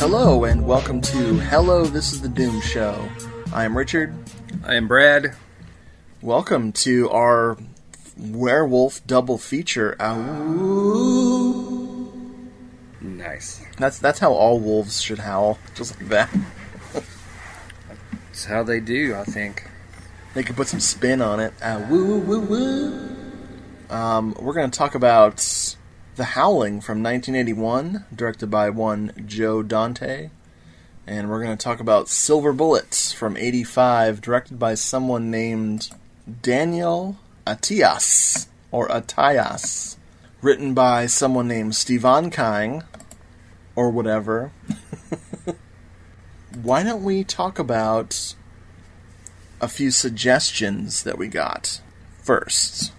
Hello, and welcome to Hello, This is the Doom Show. I am Richard. I am Brad. Welcome to our Werewolf double feature. Ow. Nice. That's how all wolves should howl, just like that. That's how they do, I think. They can put some spin on it. Woo, woo, woo. We're going to talk about The Howling from 1981, directed by one Joe Dante. And we're going to talk about Silver Bullet from 85, directed by someone named Daniel Attias, or Attias. Written by someone named Stephen King, or whatever. Why don't we talk about a few suggestions that we got first?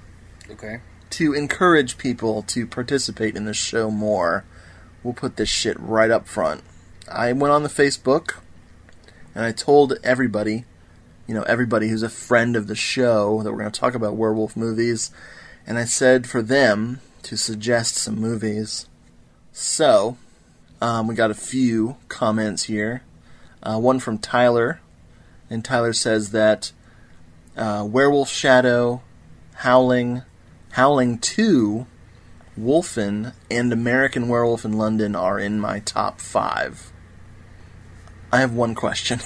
Okay. To encourage people to participate in the show more, we'll put this shit right up front. I went on the Facebook, and I told everybody, everybody who's a friend of the show, that we're going to talk about werewolf movies, and I said for them to suggest some movies. So, we got a few comments here. One from Tyler, and Tyler says that Werewolf Shadow, Howling 2, Wolfen, and American Werewolf in London are in my top 5. I have one question.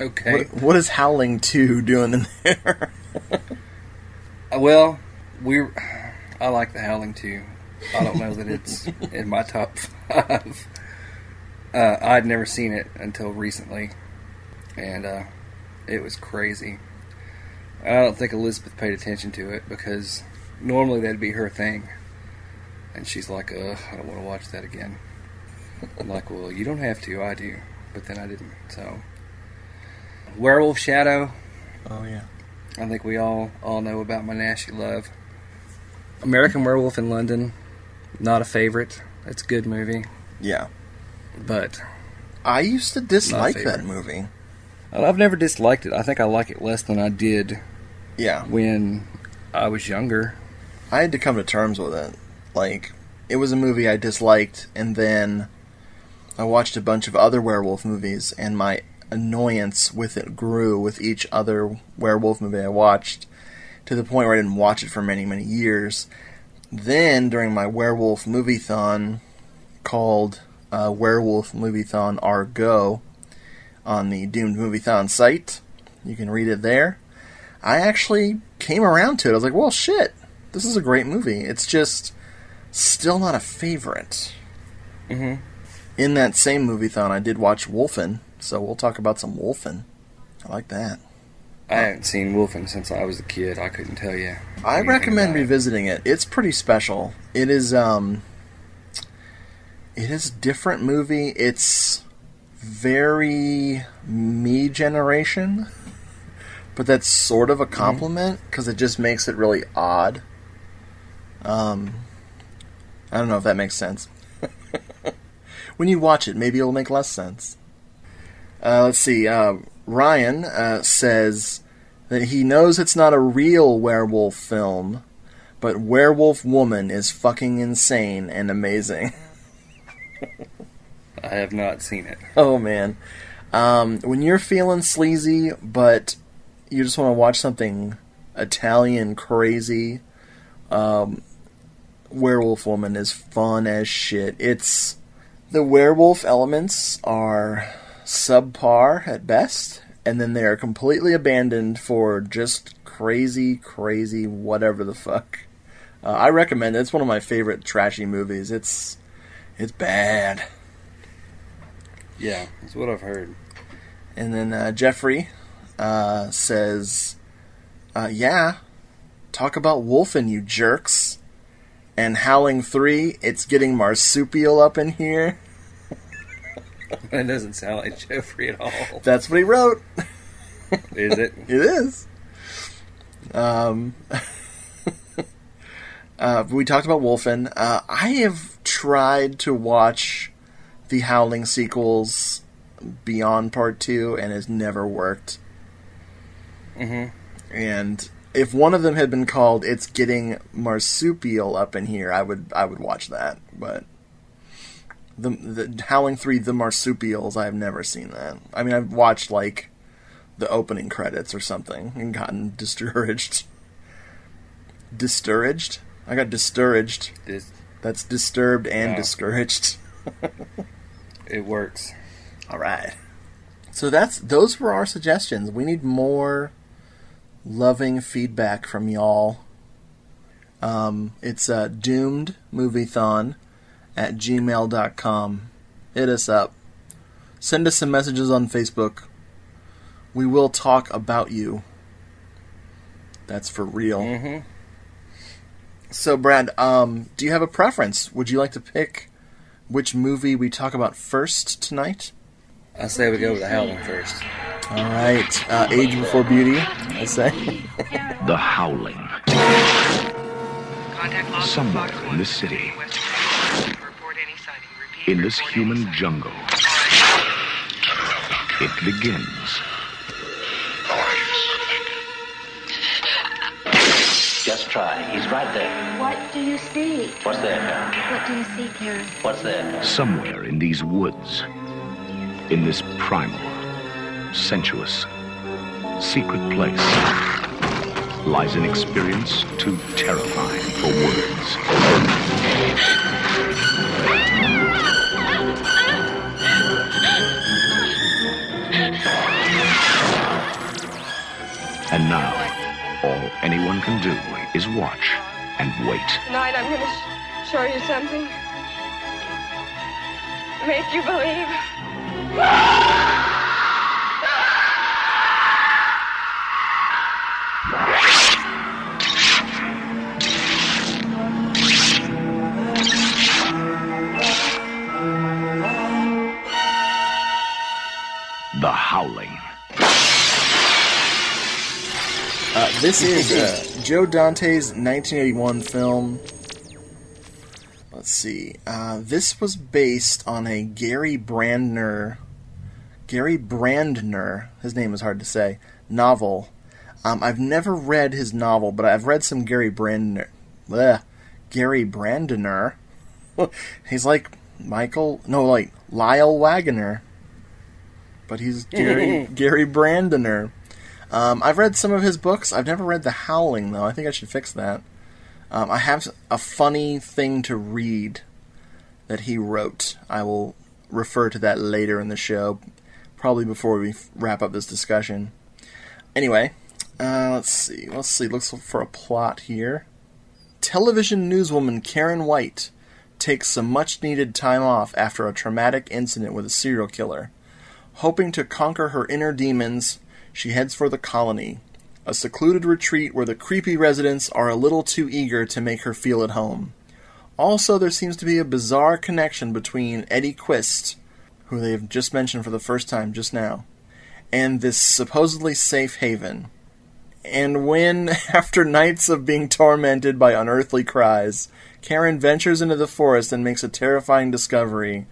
Okay. What is Howling 2 doing in there? Well, I like the Howling 2. I don't know that it's in my top 5. I'd never seen it until recently, and it was crazy. I don't think Elizabeth paid attention to it, because normally that'd be her thing. And she's like, I don't want to watch that again. I'm like, well, you don't have to, I do. But then I didn't, so. Werewolf Shadow. Oh, yeah. I think we all know about my Nashy love. American Werewolf in London, not a favorite. It's a good movie. Yeah. But I used to dislike that movie. I've never disliked it. I think I like it less than I did when I was younger. I had to come to terms with it. Like, it was a movie I disliked, and then I watched a bunch of other werewolf movies, and my annoyance with it grew with each other werewolf movie I watched, to the point where I didn't watch it for many, many years. Then, during my werewolf Moviethon, called Werewolf Moviethon Argo, on the Doomed Moviethon site, you can read it there, I actually came around to it. I was like, well, shit, this is a great movie. It's just still not a favorite. Mm-hmm. In that same Moviethon, I did watch Wolfen, so we'll talk about some Wolfen. I like that. I haven't seen Wolfen since I was a kid. I couldn't tell you. I recommend revisiting it. It's pretty special. It is a different movie. It's very me generation, but that's sort of a compliment, because it just makes it really odd. I don't know if that makes sense. When you watch it, maybe it'll make less sense. Let's see. Ryan says that he knows it's not a real werewolf film, but Werewolf Woman is fucking insane and amazing. I have not seen it. Oh, man. When you're feeling sleazy, but you just want to watch something Italian crazy, Werewolf Woman is fun as shit. The werewolf elements are subpar at best, and then they are completely abandoned for just crazy whatever the fuck. I recommend it. It's one of my favorite trashy movies. It's bad. Yeah, that's what I've heard. And then Jeffrey says, yeah, talk about Wolfen, you jerks. And Howling 3, it's getting marsupial up in here. That doesn't sound like Jeffrey at all. That's what he wrote. Is it? It is. We talked about Wolfen. I have tried to watch the Howling sequels beyond Part 2, and it's never worked. Mm-hmm. And if one of them had been called "It's Getting Marsupial Up in Here," I would watch that. But The Howling 3, The Marsupials, I've never seen that. I mean, I've watched, like, the opening credits or something and gotten discouraged. Discouraged? I got discouraged. That's disturbed and discouraged. It works. Alright. So those were our suggestions. We need more loving feedback from y'all. It's Doomed Moviethon at gmail.com. Hit us up. Send us some messages on Facebook. We will talk about you. That's for real. Mm-hmm. So, Brad, do you have a preference? Would you like to pick which movie we talk about first tonight? I say we go with The Howling first. All right. Age Before Beauty, I say. The Howling. Somewhere in this city, in this human jungle, it begins. Just try. He's right there. What do you see? What's there? What do you see, Karen? What's there? Somewhere in these woods, in this primal, sensuous, secret place, lies an experience too terrifying for words. And now, all anyone can do is watch and wait. Tonight I'm going to show you something. Make you believe. The Howling. This is Joe Dante's 1981 film. Let's see. This was based on a Gary Brandner, his name is hard to say, novel. I've never read his novel, but I've read some Gary Brandner. He's like Lyle Waggoner. But he's Gary Brandner. I've read some of his books. I've never read The Howling, though. I think I should fix that. I have a funny thing to read that he wrote. I will refer to that later in the show, probably before we wrap up this discussion. Anyway, let's see. Looks for a plot here. Television newswoman Karen White takes some much-needed time off after a traumatic incident with a serial killer. Hoping to conquer her inner demons, she heads for the colony, a secluded retreat where the creepy residents are a little too eager to make her feel at home. Also, there seems to be a bizarre connection between Eddie Quist, who they have just mentioned for the first time just now, and this supposedly safe haven. And when, after nights of being tormented by unearthly cries, Karen ventures into the forest and makes a terrifying discovery,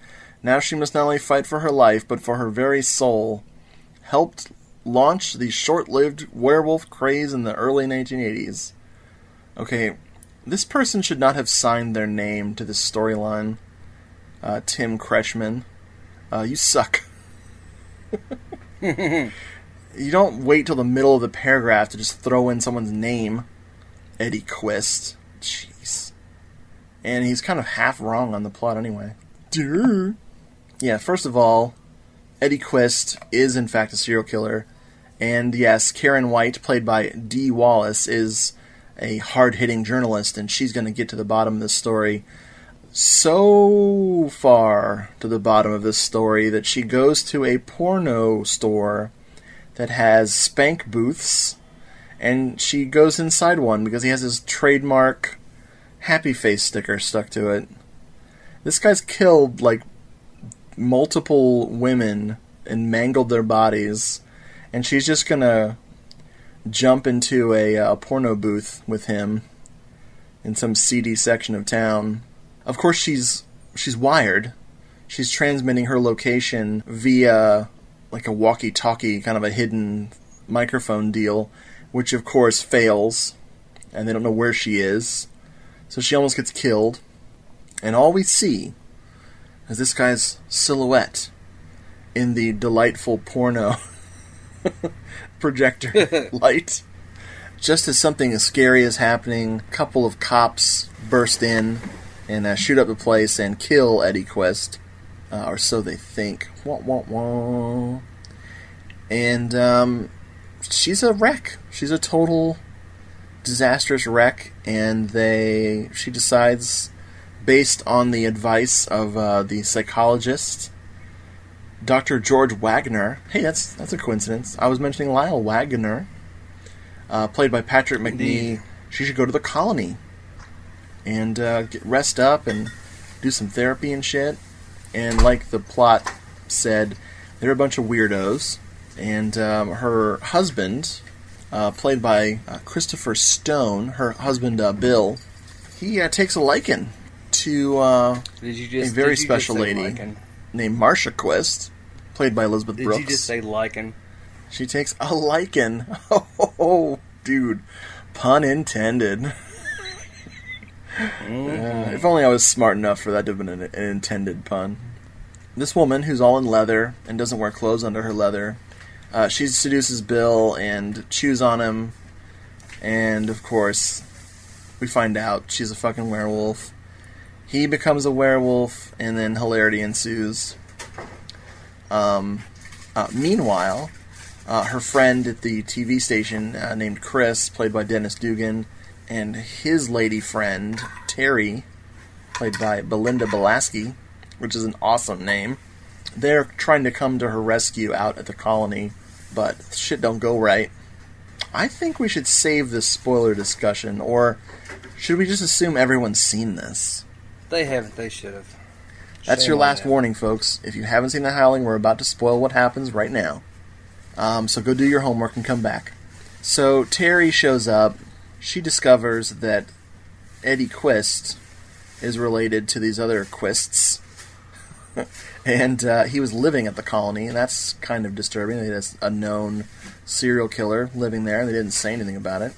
now she must not only fight for her life, but for her very soul. Helped launch the short-lived werewolf craze in the early 1980s. Okay, this person should not have signed their name to this storyline. Tim Kretschmann. You suck. You don't wait till the middle of the paragraph to just throw in someone's name. Eddie Quist. Jeez. And he's kind of half wrong on the plot anyway. Durr. Yeah, first of all, Eddie Quist is in fact a serial killer. And yes, Karen White, played by Dee Wallace, is a hard-hitting journalist, and she's going to get to the bottom of this story. So far to the bottom of this story that she goes to a porno store that has spank booths, and she goes inside one because he has his trademark happy face sticker stuck to it. This guy's killed, like, multiple women and mangled their bodies, and she's just gonna jump into a porno booth with him in some seedy section of town. Of course, she's wired. She's transmitting her location via like a walkie-talkie, kind of a hidden microphone deal, which of course fails, and they don't know where she is. So she almost gets killed. And all we see, as this guy's silhouette in the delightful porno projector light. Just as something as scary is happening, a couple of cops burst in and shoot up the place and kill Eddie Quest, or so they think. Wah, wah, wah. And she's a wreck. She's a total disastrous wreck, and she decides, based on the advice of the psychologist, Dr. George Wagner. Hey, that's a coincidence. I was mentioning Lyle Wagner, played by Patrick McNee. Indeed. She should go to the colony and rest up and do some therapy and shit. And like the plot said, they're a bunch of weirdos. And her husband, played by Christopher Stone, her husband Bill, he takes a liking to a very special lady named Marcia Quest, played by Elizabeth Brooks. Did you just say liking? She takes a liking. Oh, dude. Pun intended. If only I was smart enough for that to have been an intended pun. This woman, who's all in leather and doesn't wear clothes under her leather, she seduces Bill and chews on him. And, of course, we find out she's a fucking werewolf. He becomes a werewolf, and then hilarity ensues. Meanwhile, her friend at the TV station named Chris, played by Dennis Dugan, and his lady friend, Terry, played by Belinda Belaski, which is an awesome name. They're trying to come to her rescue out at the colony, but shit don't go right. I think we should save this spoiler discussion, or should we just assume everyone's seen this? They haven't. They should have. That's your last warning, folks. If you haven't seen The Howling, we're about to spoil what happens right now. So go do your homework and come back. So Terry shows up. She discovers that Eddie Quist is related to these other Quists. And he was living at the colony, and that's kind of disturbing. There's a known serial killer living there, and they didn't say anything about it.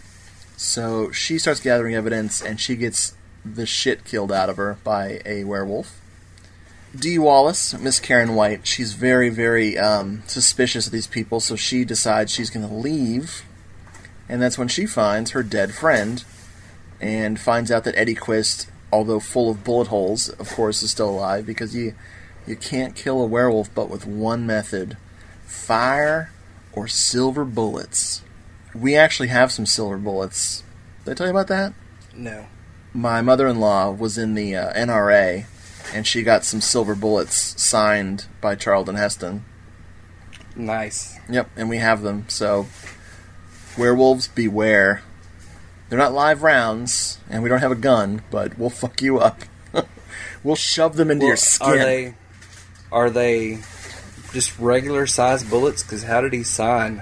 So she starts gathering evidence, and she gets the shit killed out of her by a werewolf. Dee Wallace, Miss Karen White, she's very, very suspicious of these people, so she decides she's going to leave. And that's when she finds her dead friend, and finds out that Eddie Quist, although full of bullet holes, of course, is still alive, because you can't kill a werewolf but with one method: fire or silver bullets. We actually have some silver bullets. Did I tell you about that? No. My mother-in-law was in the NRA, and she got some silver bullets signed by Charlton Heston. Nice. Yep, and we have them, so werewolves beware. They're not live rounds, and we don't have a gun, but we'll fuck you up. We'll shove them into your skin. Are they just regular size bullets? Because how did he sign?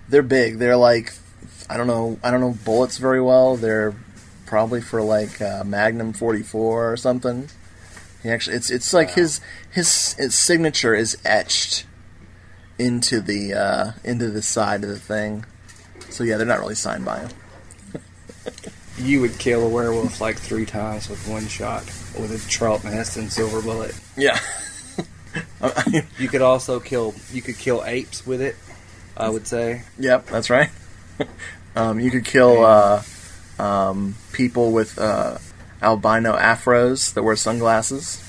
They're big. They're like, I don't know bullets very well. They're probably for like Magnum 44 or something. He actually, it's like his signature is etched into the side of the thing. So yeah, they're not really signed by him. You would kill a werewolf like 3 times with one shot with a Charlton Heston silver bullet. Yeah. You could also kill apes with it, I would say. Yep, that's right. You could kill people with albino afros that wear sunglasses.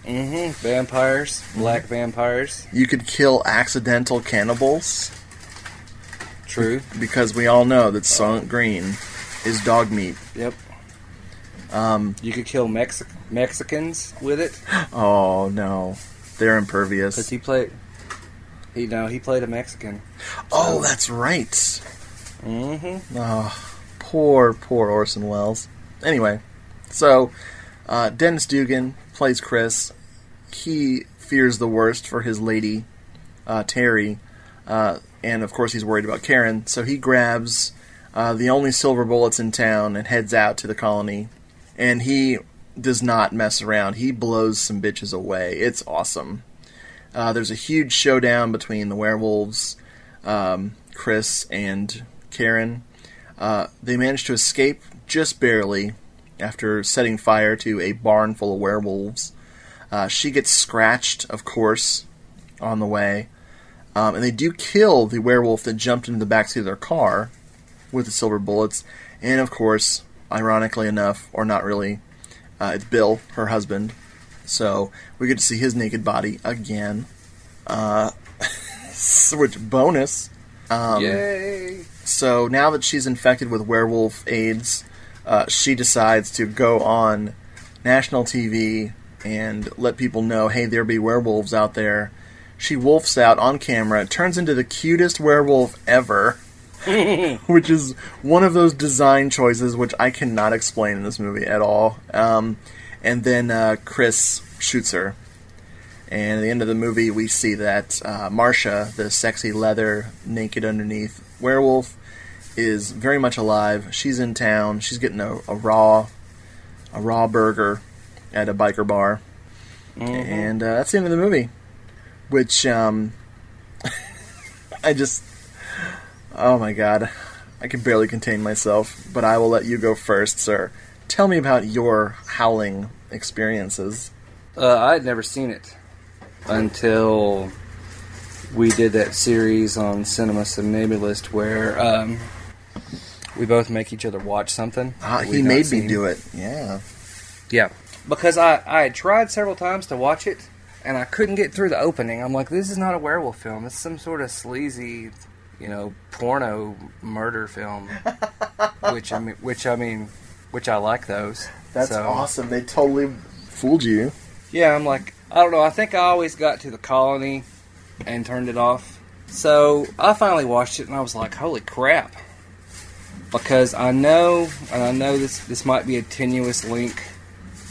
Mm-hmm. Vampires. Black vampires. You could kill accidental cannibals. True. Because we all know that Soylent Green is dog meat. Yep. You could kill Mexicans with it. Oh, no. They're impervious. Because he played a Mexican. Oh, that's right. Mm-hmm. Oh, poor Orson Welles. Anyway, so Dennis Dugan plays Chris. He fears the worst for his lady, Terry, and of course he's worried about Karen, so he grabs the only silver bullets in town and heads out to the colony. And he does not mess around. He blows some bitches away. It's awesome. There's a huge showdown between the werewolves, Chris and Karen. They manage to escape just barely after setting fire to a barn full of werewolves. She gets scratched, of course, on the way. And they do kill the werewolf that jumped into the backseat of their car with the silver bullets. And, of course, ironically enough, or not really, it's Bill, her husband. So we get to see his naked body again. Which, bonus. Yay! So now that she's infected with werewolf AIDS, she decides to go on national TV and let people know, hey, there be werewolves out there. She wolfs out on camera, turns into the cutest werewolf ever, which is one of those design choices which I cannot explain in this movie at all. And then Chris shoots her. And at the end of the movie, we see that Marsha, the sexy leather, naked underneath werewolf, is very much alive. She's in town. She's getting a raw burger at a biker bar. Mm-hmm. And that's the end of the movie. Which, I just... Oh my god. I can barely contain myself. But I will let you go first, sir. Tell me about your Howling experiences. I had never seen it until we did that series on Cinema Somnambulist where we both make each other watch something. He made me do it. Yeah. Yeah. Because I had tried several times to watch it, and I couldn't get through the opening. I'm like, this is not a werewolf film. It's some sort of sleazy, porno murder film. which I like those. That's awesome. They totally fooled you. Yeah, I'm like, I don't know. I think I always got to the colony and turned it off. So I finally watched it, and I was like, holy crap. Because I know this might be a tenuous link,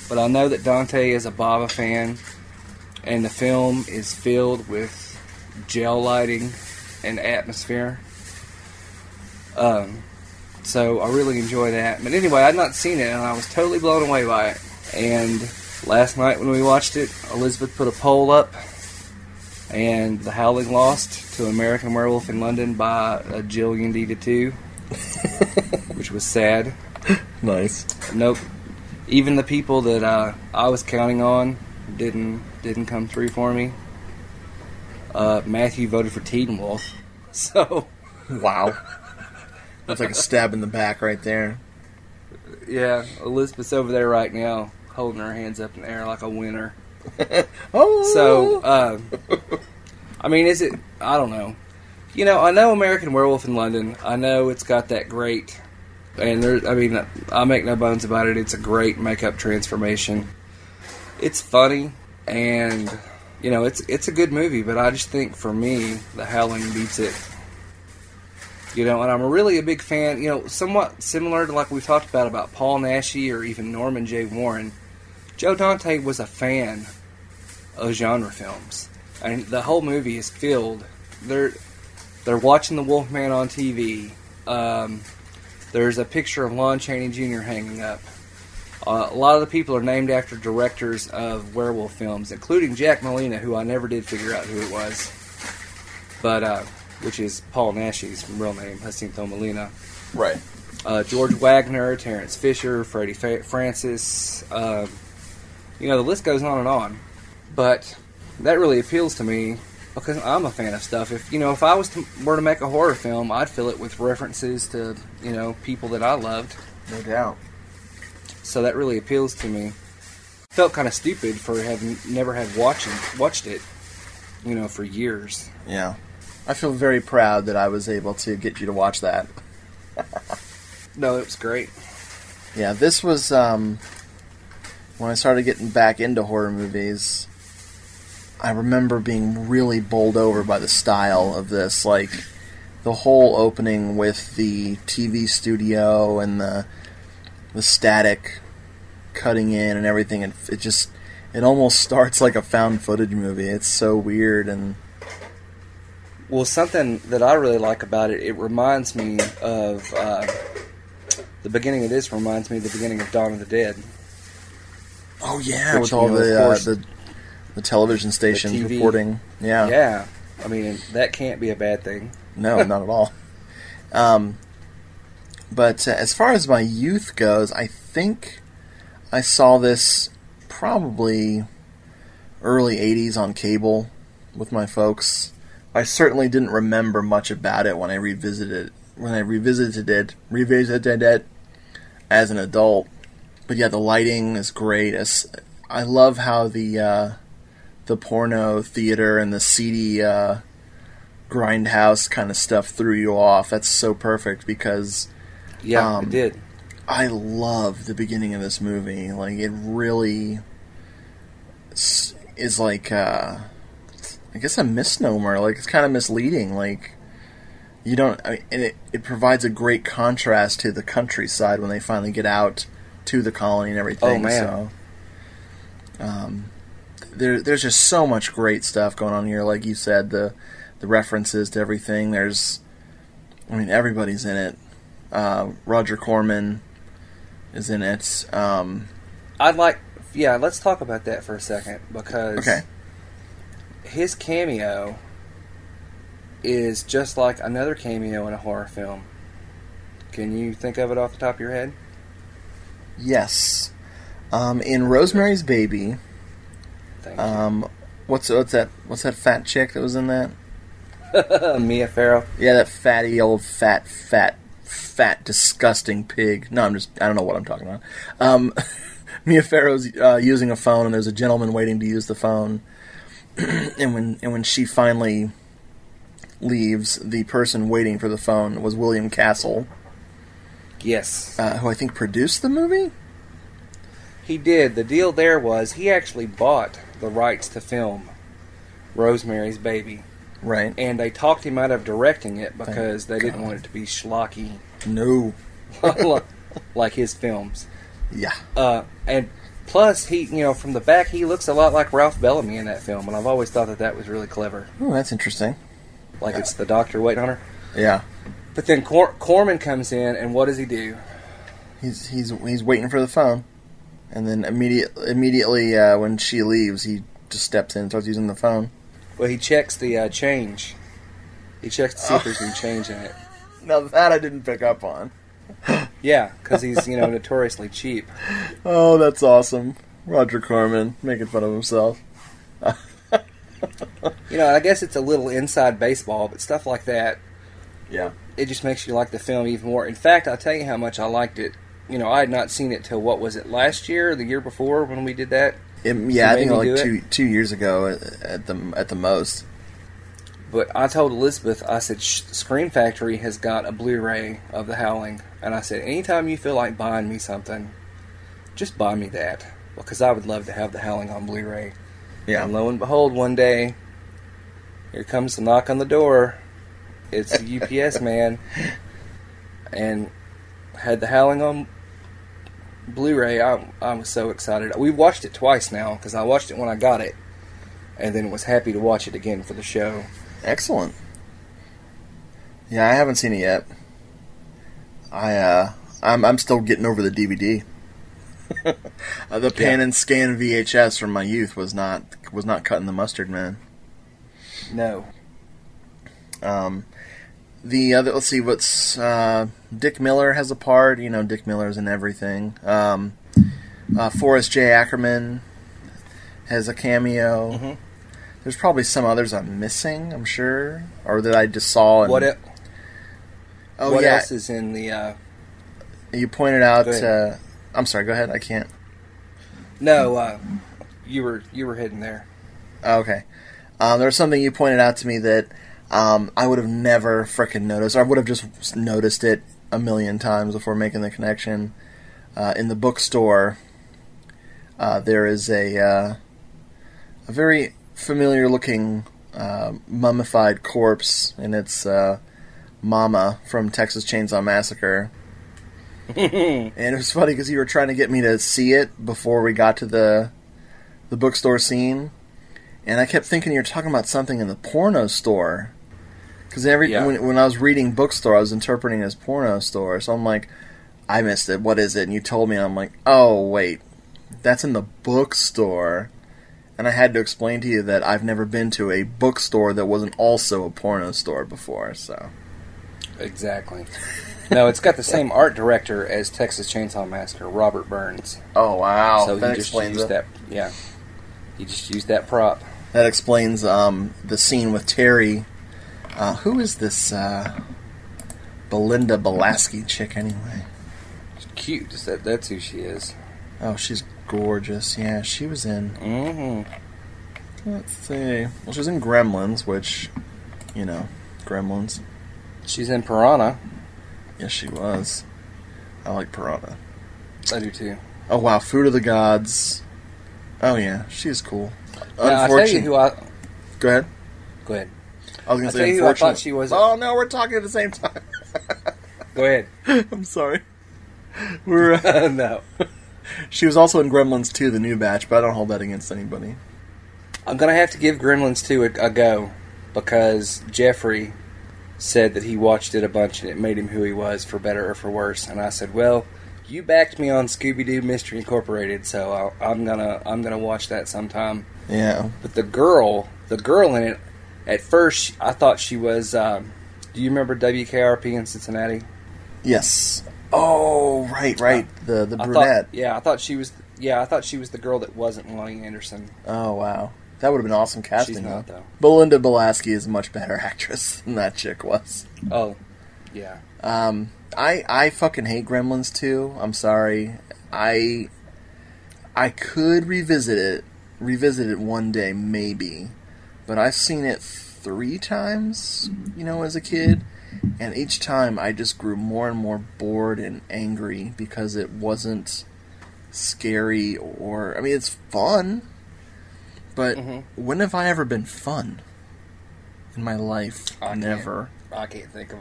but I know that Dante is a Bava fan, and the film is filled with gel lighting and atmosphere. So I really enjoy that. But anyway, I'd not seen it, and I was totally blown away by it. And last night when we watched it, Elizabeth put a poll up, and The Howling lost to American Werewolf in London by a jillion to 2, which was sad. Nice. Nope. Even the people that I was counting on didn't come through for me. Matthew voted for Teen Wolf. So, wow. That's like a stab in the back right there. Yeah, Elizabeth's over there right now, holding her hands up in the air like a winner. Oh. So, I mean, is it? I don't know. I know American Werewolf in London. I know it's got that great, and I make no bones about it. It's a great makeup transformation. It's funny, and it's a good movie. But I just think for me, The Howling beats it. And I'm really a big fan. Somewhat similar to like we've talked about Paul Naschy or even Norman J. Warren. Joe Dante was a fan of genre films, and the whole movie is filled. They're watching The Wolfman on TV. There's a picture of Lon Chaney Jr. hanging up. A lot of the people are named after directors of werewolf films, including Jack Molina, who I never did figure out who it was, but which is Paul Naschy's real name, Jacinto Molina. Right. George Wagner, Terrence Fisher, Freddie Francis. The list goes on and on. But that really appeals to me because I'm a fan of stuff. If I were to make a horror film, I'd fill it with references to people that I loved. No doubt. So that really appeals to me. Felt kind of stupid for having never had watched it, for years. Yeah. I feel very proud that I was able to get you to watch that. No, it was great. Yeah, this was when I started getting back into horror movies. I remember being really bowled over by the style of this. Like, the whole opening with the TV studio and the static cutting in and everything. It almost starts like a found footage movie. It's so weird. And well, something that I really like about it, it reminds me of the beginning of this reminds me of the beginning of Dawn of the Dead. Oh yeah, with all the television stations reporting. Yeah. Yeah. I mean, that can't be a bad thing. No, not at all. But as far as my youth goes, I think I saw this probably early 80s on cable with my folks. I certainly didn't remember much about it when I revisited it as an adult. But yeah, the lighting is great. I love how the porno theater and the seedy grindhouse kind of stuff threw you off. That's so perfect because it did. I love the beginning of this movie. Like, it really is like I guess a misnomer. Like, it's kind of misleading. Like, you don't. I mean, and it provides a great contrast to the countryside when they finally get out to the colony and everything. Oh man! So, there's just so much great stuff going on here. Like you said, the references to everything. Everybody's in it. Roger Corman is in it. Let's talk about that for a second, because his cameo is just like another cameo in a horror film. Can you think of it off the top of your head? Yes. In Rosemary's Baby. Thank you. What's that fat chick that was in that? Mia Farrow. Yeah, that fatty old fat disgusting pig. No, I don't know what I'm talking about. Mia Farrow's using a phone, and there's a gentleman waiting to use the phone. and when she finally leaves, the person waiting for the phone was William Castle. Yes. Who I think produced the movie? He did. The deal there was he actually bought the rights to film Rosemary's Baby. Right. And they talked him out of directing it because they didn't want it to be schlocky. No. like his films. Yeah. And plus, he, from the back, he looks a lot like Ralph Bellamy in that film, and I've always thought that was really clever. Oh, that's interesting. Like it's the doctor waiting on her. Yeah. But then Corman comes in, and what does he do? He's waiting for the phone, and then immediately when she leaves, he just steps in and starts using the phone. Well, he checks the change. He checks to see if there's any change in it. Now that I didn't pick up on. Yeah, because he's notoriously cheap. Oh, that's awesome. Roger Corman making fun of himself. I guess it's a little inside baseball, but stuff like that. Yeah. It just makes you like the film even more. In fact, I'll tell you how much I liked it. I had not seen it till, what was it, last year or the year before when we did that? I think like 2 years ago at the most. But I told Elizabeth, I said, Scream Factory has got a Blu-ray of The Howling. And I said, anytime you feel like buying me something, just buy me that. Because I would love to have The Howling on Blu-ray. Yeah. And lo and behold, one day, here comes the knock on the door. It's the UPS man. And had The Howling on Blu-ray. I was so excited. We watched it twice now, because I watched it when I got it. And then was happy to watch it again for the show. Excellent. Yeah, I haven't seen it yet. I'm still getting over the DVD. The pan and scan VHS from my youth was not cutting the mustard, man. No. The other, let's see, what's Dick Miller has a part. Dick Miller's in everything. Forrest J. Ackerman has a cameo. Mm-hmm. There's probably some others I'm missing, I'm sure, or that I just saw. What else is in the... You pointed out... I'm sorry, go ahead, I can't... No, you were heading there. Okay. There was something you pointed out to me that I would have never frickin' noticed. I would have just noticed it a million times before making the connection. In the bookstore, there is a very familiar-looking mummified corpse, and it's Mama from Texas Chainsaw Massacre. And it was funny because you were trying to get me to see it before we got to the bookstore scene, and I kept thinking you were talking about something in the porno store. Because when I was reading bookstore, I was interpreting it as porno store, so I'm like, I missed it. What is it? And you told me, and I'm like, oh wait, that's in the bookstore. And I had to explain to you that I've never been to a bookstore that wasn't also a porno store before, so... Exactly. No, it's got the same art director as Texas Chainsaw Massacre, Robert Burns. Oh, wow. So that he just explains used it. that. Yeah. You just used that prop. That explains the scene with Terry. Who is this Belinda Belaski chick anyway? She's cute. That's who she is. Oh, she's gorgeous. Yeah, she was in... Mm-hmm. Let's see. Well, she was in Gremlins, which, you know, Gremlins. She's in Piranha. Yes, she was. I like Piranha. I do too. Oh, wow. Food of the Gods. Oh, yeah. She's cool. Now, I'll tell you who I... Go ahead. Go ahead. I was going to say, tell you who I thought she was... Oh, no, we're talking at the same time. Go ahead. I'm sorry. We're... No. She was also in Gremlins 2, the new batch, but I don't hold that against anybody. I'm going to have to give Gremlins 2 a go, because Jeffrey said that he watched it a bunch and it made him who he was, for better or for worse. And I said, well, you backed me on Scooby-Doo Mystery Incorporated, so I'm gonna watch that sometime. Yeah. But the girl in it, at first I thought she was. Do you remember WKRP in Cincinnati? Yes. Oh, right. The brunette. I thought she was the girl that wasn't Lonnie Anderson. Oh, wow. That would have been awesome casting. She's not, though. Belinda Belaski is a much better actress than that chick was. Oh, yeah. I fucking hate Gremlins 2. I'm sorry. I could revisit it one day, maybe. But I've seen it 3 times, as a kid. And each time I just grew more and more bored and angry because it wasn't scary or... I mean, it's fun. But when have I ever been fun in my life? Never. I can't think of...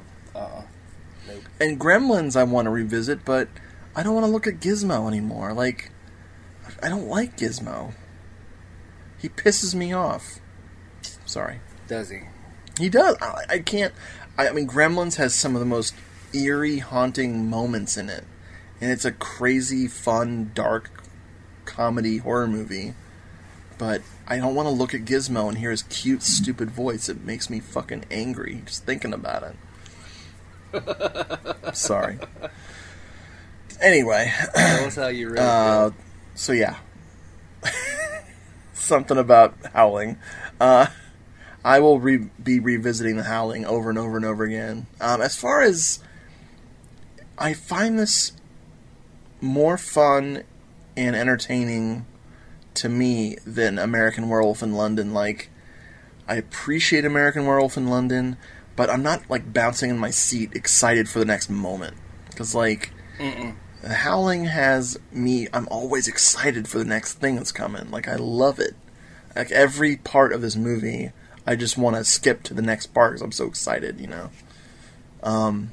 Nope. And Gremlins I want to revisit, but I don't want to look at Gizmo anymore. Like, I don't like Gizmo. He pisses me off. Sorry. Does he? He does. I can't... I mean, Gremlins has some of the most eerie, haunting moments in it. And it's a crazy, fun, dark comedy horror movie. But I don't want to look at Gizmo and hear his cute, stupid voice. It makes me fucking angry just thinking about it. Sorry. Anyway. Tell us how you really feel. So, yeah. Something about Howling. I will be revisiting The Howling over and over and over again. As far as... I find this more fun and entertaining to me than American Werewolf in London. Like, I appreciate American Werewolf in London, but I'm not, like, bouncing in my seat excited for the next moment. Because, like, The Howling has me... I'm always excited for the next thing that's coming. Like, I love it. Like, every part of this movie... I just want to skip to the next part because I'm so excited, And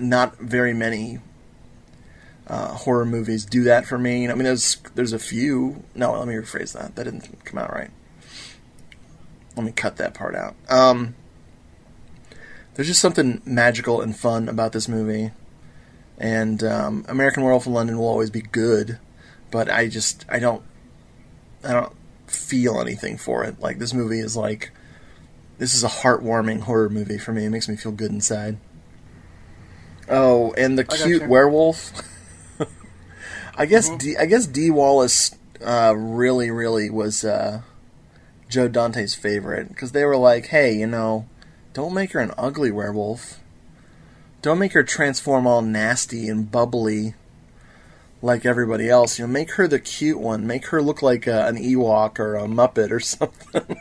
not very many horror movies do that for me. I mean, there's a few. No, let me rephrase that. That didn't come out right. Let me cut that part out. There's just something magical and fun about this movie. And American Werewolf in London will always be good, but I don't feel anything for it. Like, this movie is like... This is a heartwarming horror movie for me. It makes me feel good inside. Oh, and the cute werewolf. I guess D. Wallace really was Joe Dante's favorite, because they were like, hey, don't make her an ugly werewolf. Don't make her transform all nasty and bubbly like everybody else. Make her the cute one. Make her look like an Ewok or a Muppet or something.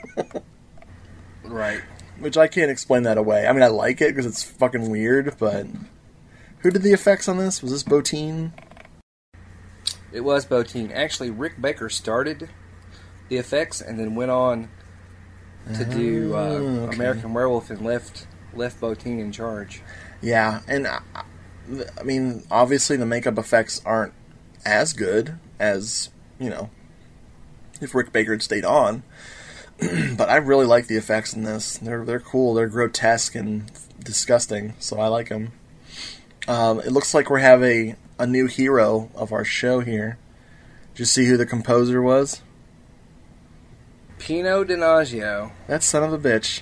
Right. Which I can't explain that away. I mean, I like it because it's fucking weird, but... Who did the effects on this? Was this Botine? It was Botine. Actually, Rick Baker started the effects and then went on to do okay. American Werewolf and left Botine in charge. Yeah, and I mean, obviously the makeup effects aren't as good as, if Rick Baker had stayed on. But I really like the effects in this. They're cool. They're grotesque and disgusting, so I like them. It looks like we have a new hero of our show here. Did you see who the composer was? Pino Donaggio. That son of a bitch.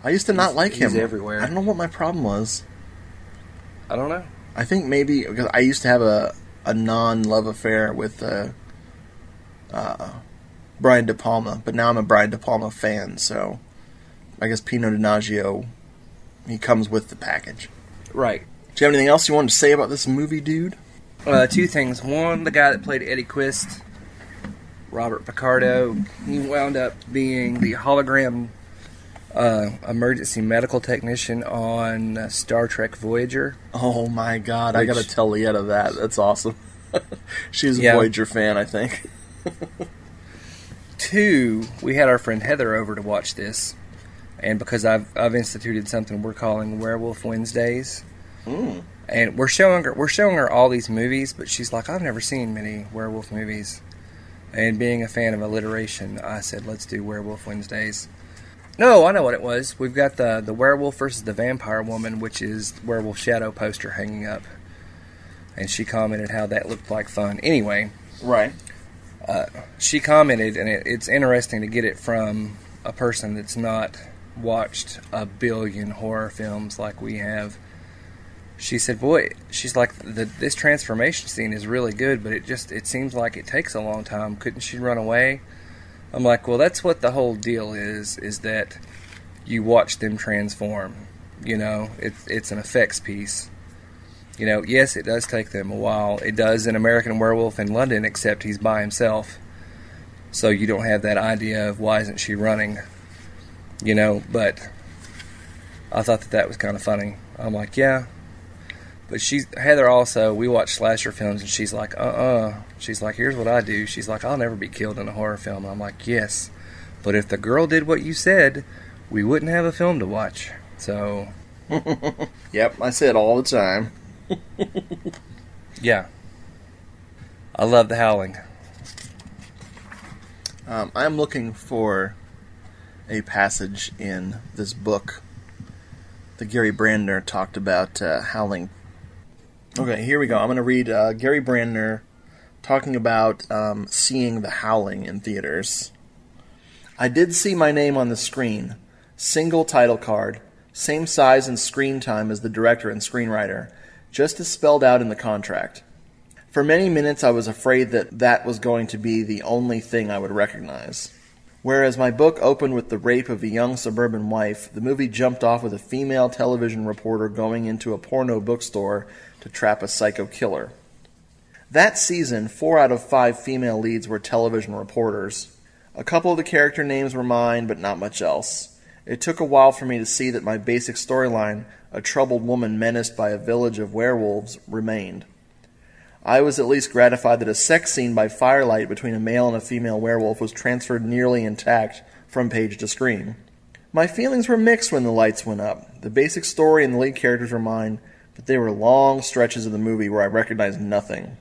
I used to not like him. He's everywhere. I don't know what my problem was. I don't know. I think maybe because I used to have a non-love affair with Brian De Palma, but now I'm a Brian De Palma fan, so I guess Pino Donaggio, he comes with the package. Right. Do you have anything else you wanted to say about this movie, dude? Two things. One, the guy that played Eddie Quist, Robert Picardo, he wound up being the hologram emergency medical technician on Star Trek Voyager. Oh my god, I gotta tell Lietta that. That's awesome. She's a Voyager fan, I think. Two, we had our friend Heather over to watch this, and because I've instituted something we're calling Werewolf Wednesdays. Mm. And we're showing her all these movies, but she's like, I've never seen many werewolf movies. And being a fan of alliteration, I said, let's do Werewolf Wednesdays. No, I know what it was. We've got the werewolf versus the vampire woman, which is Werewolf Shadow poster hanging up. And she commented how that looked like fun. Anyway, right. She commented, and it's interesting to get it from a person that's not watched a billion horror films like we have. She said, boy, she's like, this transformation scene is really good, but it seems like it takes a long time. Couldn't she run away? I'm like, well, that's what the whole deal is that you watch them transform. You know, it's an effects piece. You know, yes, it does take them a while. It does in American Werewolf in London, except he's by himself. So you don't have that idea of why isn't she running, you know, but I thought that was kind of funny. I'm like, yeah. But Heather also, we watch slasher films, and she's like, She's like, here's what I do. She's like, I'll never be killed in a horror film. And I'm like, yes. But if the girl did what you said, we wouldn't have a film to watch. So. Yep, I say it all the time. Yeah. I love The Howling. I'm looking for a passage in this book that Gary Brandner talked about Howling. Okay, here we go. I'm going to read Gary Brandner talking about seeing The Howling in theaters. I did see my name on the screen. Single title card. Same size and screen time as the director and screenwriter. Just as spelled out in the contract. For many minutes I was afraid that was going to be the only thing I would recognize. Whereas my book opened with the rape of a young suburban wife, the movie jumped off with a female television reporter going into a porno bookstore to trap a psycho killer. That season, 4 out of 5 female leads were television reporters. A couple of the character names were mine, but not much else. It took a while for me to see that my basic storyline, a troubled woman menaced by a village of werewolves, remained. I was at least gratified that a sex scene by firelight between a male and a female werewolf was transferred nearly intact from page to screen. My feelings were mixed when the lights went up. The basic story and the lead characters were mine, but there were long stretches of the movie where I recognized nothing.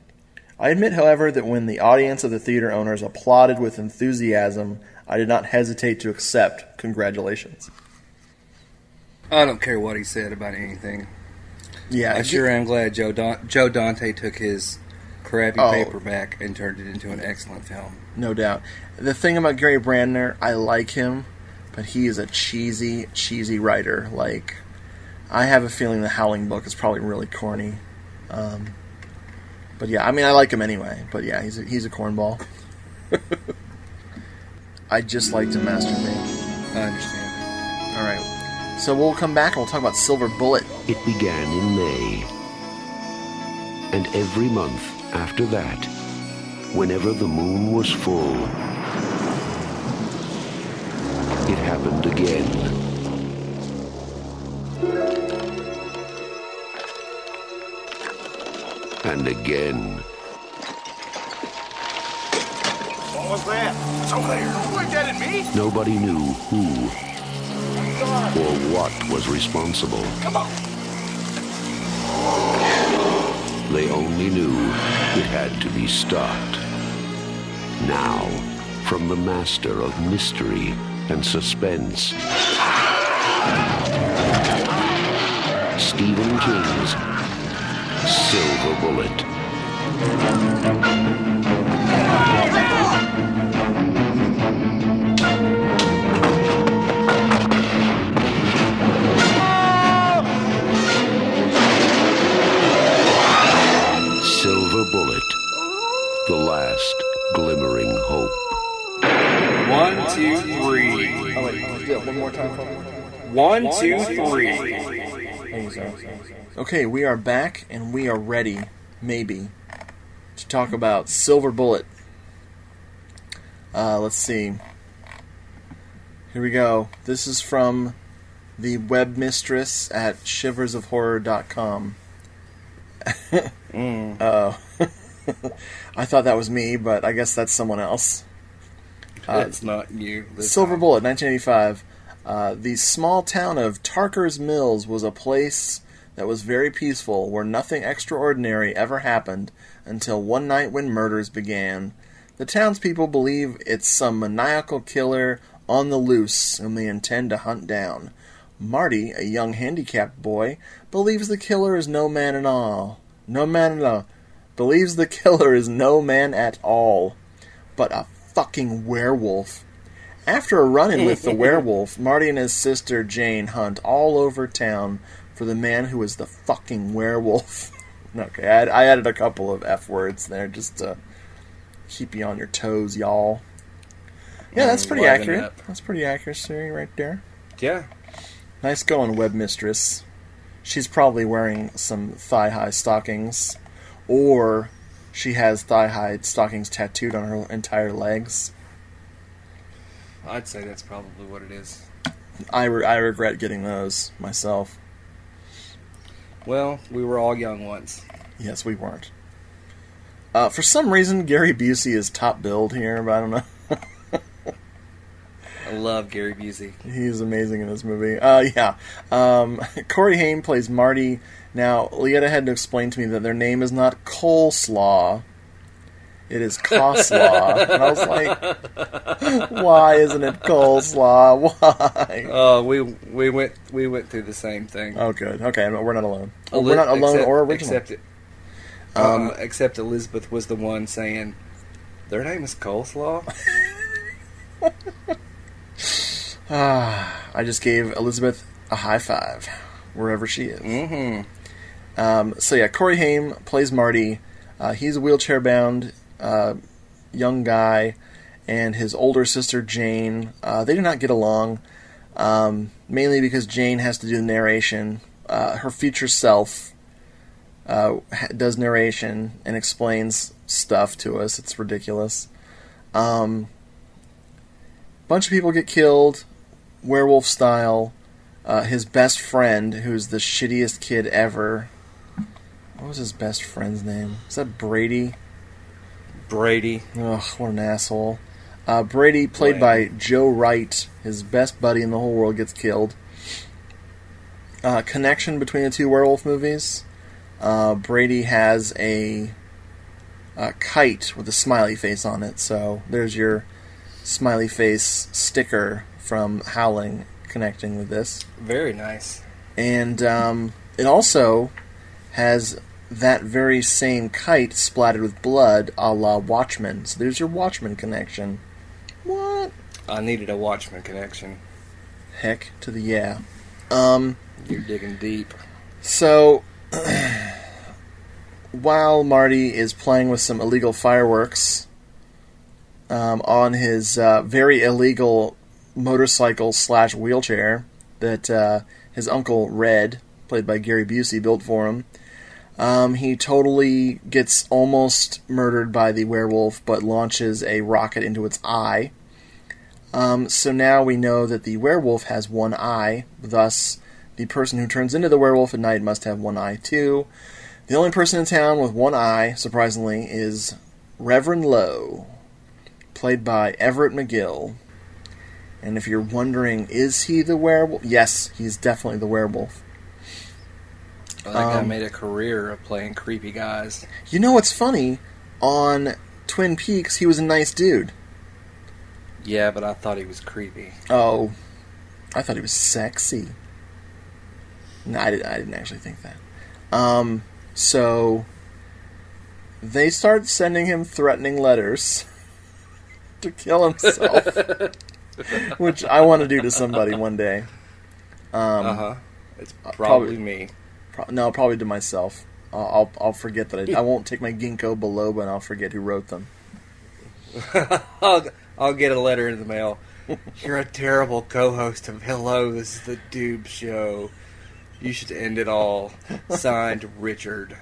I admit, however, that when the audience of the theater owners applauded with enthusiasm, I did not hesitate to accept congratulations. I don't care what he said about anything. Yeah, I sure am glad Joe Dante took his crappy paperback and turned it into an excellent film. No doubt. The thing about Gary Brandner, I like him, but he is a cheesy writer. Like, I have a feeling the Howling book is probably really corny. But yeah, I mean, I like him anyway. But yeah, he's a cornball. I just like to masturbate. I understand. All right. So we'll come back and we'll talk about Silver Bullet. It began in May. And every month after that, whenever the moon was full, it happened again. And again. What was that? It's over there. Don't point that at me. Nobody knew who or what was responsible. Come on. They only knew it had to be stopped. Now, from the master of mystery and suspense, Stephen King's Silver Bullet. Silver Bullet, the last glimmering hope. 1, 2, 3. Oh, wait, do it one more time for me. 1, 2, 3. Thank you, sir. Okay, we are back, and we are ready, maybe, to talk about Silver Bullet. Let's see. Here we go. This is from the web mistress at shiversofhorror.com. Oh. I thought that was me, but I guess that's someone else. It's not you. Silver Bullet, 1985. The small town of Tarker's Mills was a place that was very peaceful, where nothing extraordinary ever happened until one night when murders began. The townspeople believe it's some maniacal killer on the loose, whom they intend to hunt down. Marty, a young handicapped boy, believes the killer is no man at all. Believes the killer is no man at all, but a fucking werewolf. After a run-in with the werewolf, Marty and his sister Jane hunt all over town for the man who is the fucking werewolf. Okay, I added a couple of F words there just to keep you on your toes, y'all. Yeah, that's pretty accurate. That's pretty accuracy right there. Yeah. Nice going, web mistress. She's probably wearing some thigh-high stockings, or she has thigh-high stockings tattooed on her entire legs. I'd say that's probably what it is. I regret getting those myself. Well, we were all young once. Yes, we weren't. For some reason, Gary Busey is top billed here, but I don't know. I love Gary Busey. He's amazing in this movie. Yeah. Corey Haim plays Marty. Now, Leetta had to explain to me that their name is not Coleslaw. It is Coslaw. And I was like, why isn't it Coleslaw? Why? Oh, we went through the same thing. Oh, good. Okay, we're not alone. We're not alone or original. Except Elizabeth was the one saying, their name is Coleslaw? I just gave Elizabeth a high five, wherever she is. Mm-hmm. So yeah, Corey Haim plays Marty. He's a wheelchair-bound young guy, and his older sister Jane. They do not get along, mainly because Jane has to do the narration. Her future self does narration and explains stuff to us. It's ridiculous. Bunch of people get killed, werewolf style. His best friend, who's the shittiest kid ever. What was his best friend's name? Is that Brady? Brady. Ugh, what an asshole. Brady, played by Joe Wright, his best buddy in the whole world, gets killed. Connection between the two werewolf movies. Brady has a kite with a smiley face on it, so there's your smiley face sticker from Howling connecting with this. Very nice. And it also has that very same kite splattered with blood, a la Watchmen. So there's your Watchmen connection. What? I needed a Watchmen connection. Heck to the yeah. You're digging deep. So, while Marty is playing with some illegal fireworks on his very illegal motorcycle/wheelchair that his uncle Red, played by Gary Busey, built for him, he totally gets almost murdered by the werewolf, but launches a rocket into its eye. So now we know that the werewolf has one eye, thus the person who turns into the werewolf at night must have one eye too. The only person in town with one eye, surprisingly, is Reverend Lowe, played by Everett McGill. And if you're wondering, is he the werewolf? Yes, he's definitely the werewolf. Well, that guy made a career of playing creepy guys. You know what's funny? On Twin Peaks, he was a nice dude. Yeah, but I thought he was creepy. Oh, I thought he was sexy. No, I didn't actually think that. So they start sending him threatening letters to kill himself, which I want to do to somebody one day. It's probably me. No, probably to myself. I'll forget that I won't take my ginkgo biloba and I'll forget who wrote them. I'll I'll get a letter in the mail. You're a terrible co-host of Hello, this is the Doob Show. You should end it all. Signed, Richard.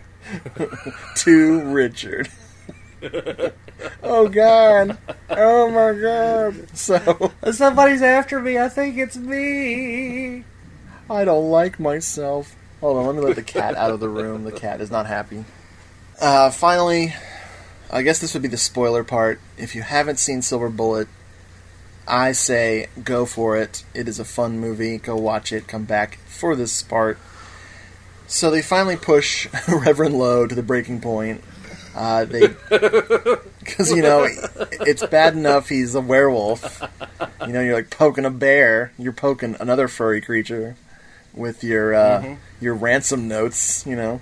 To Richard. Oh, God. Oh, my God. So, somebody's after me. I think it's me. I don't like myself. Hold on, let me let the cat out of the room. The cat is not happy. Finally, I guess this would be the spoiler part. If you haven't seen Silver Bullet, I say go for it. It is a fun movie. Go watch it. Come back for this part. So they finally push Reverend Lowe to the breaking point. Because, it's bad enough he's a werewolf. You're like poking a bear. You're poking another furry creature with your ransom notes, He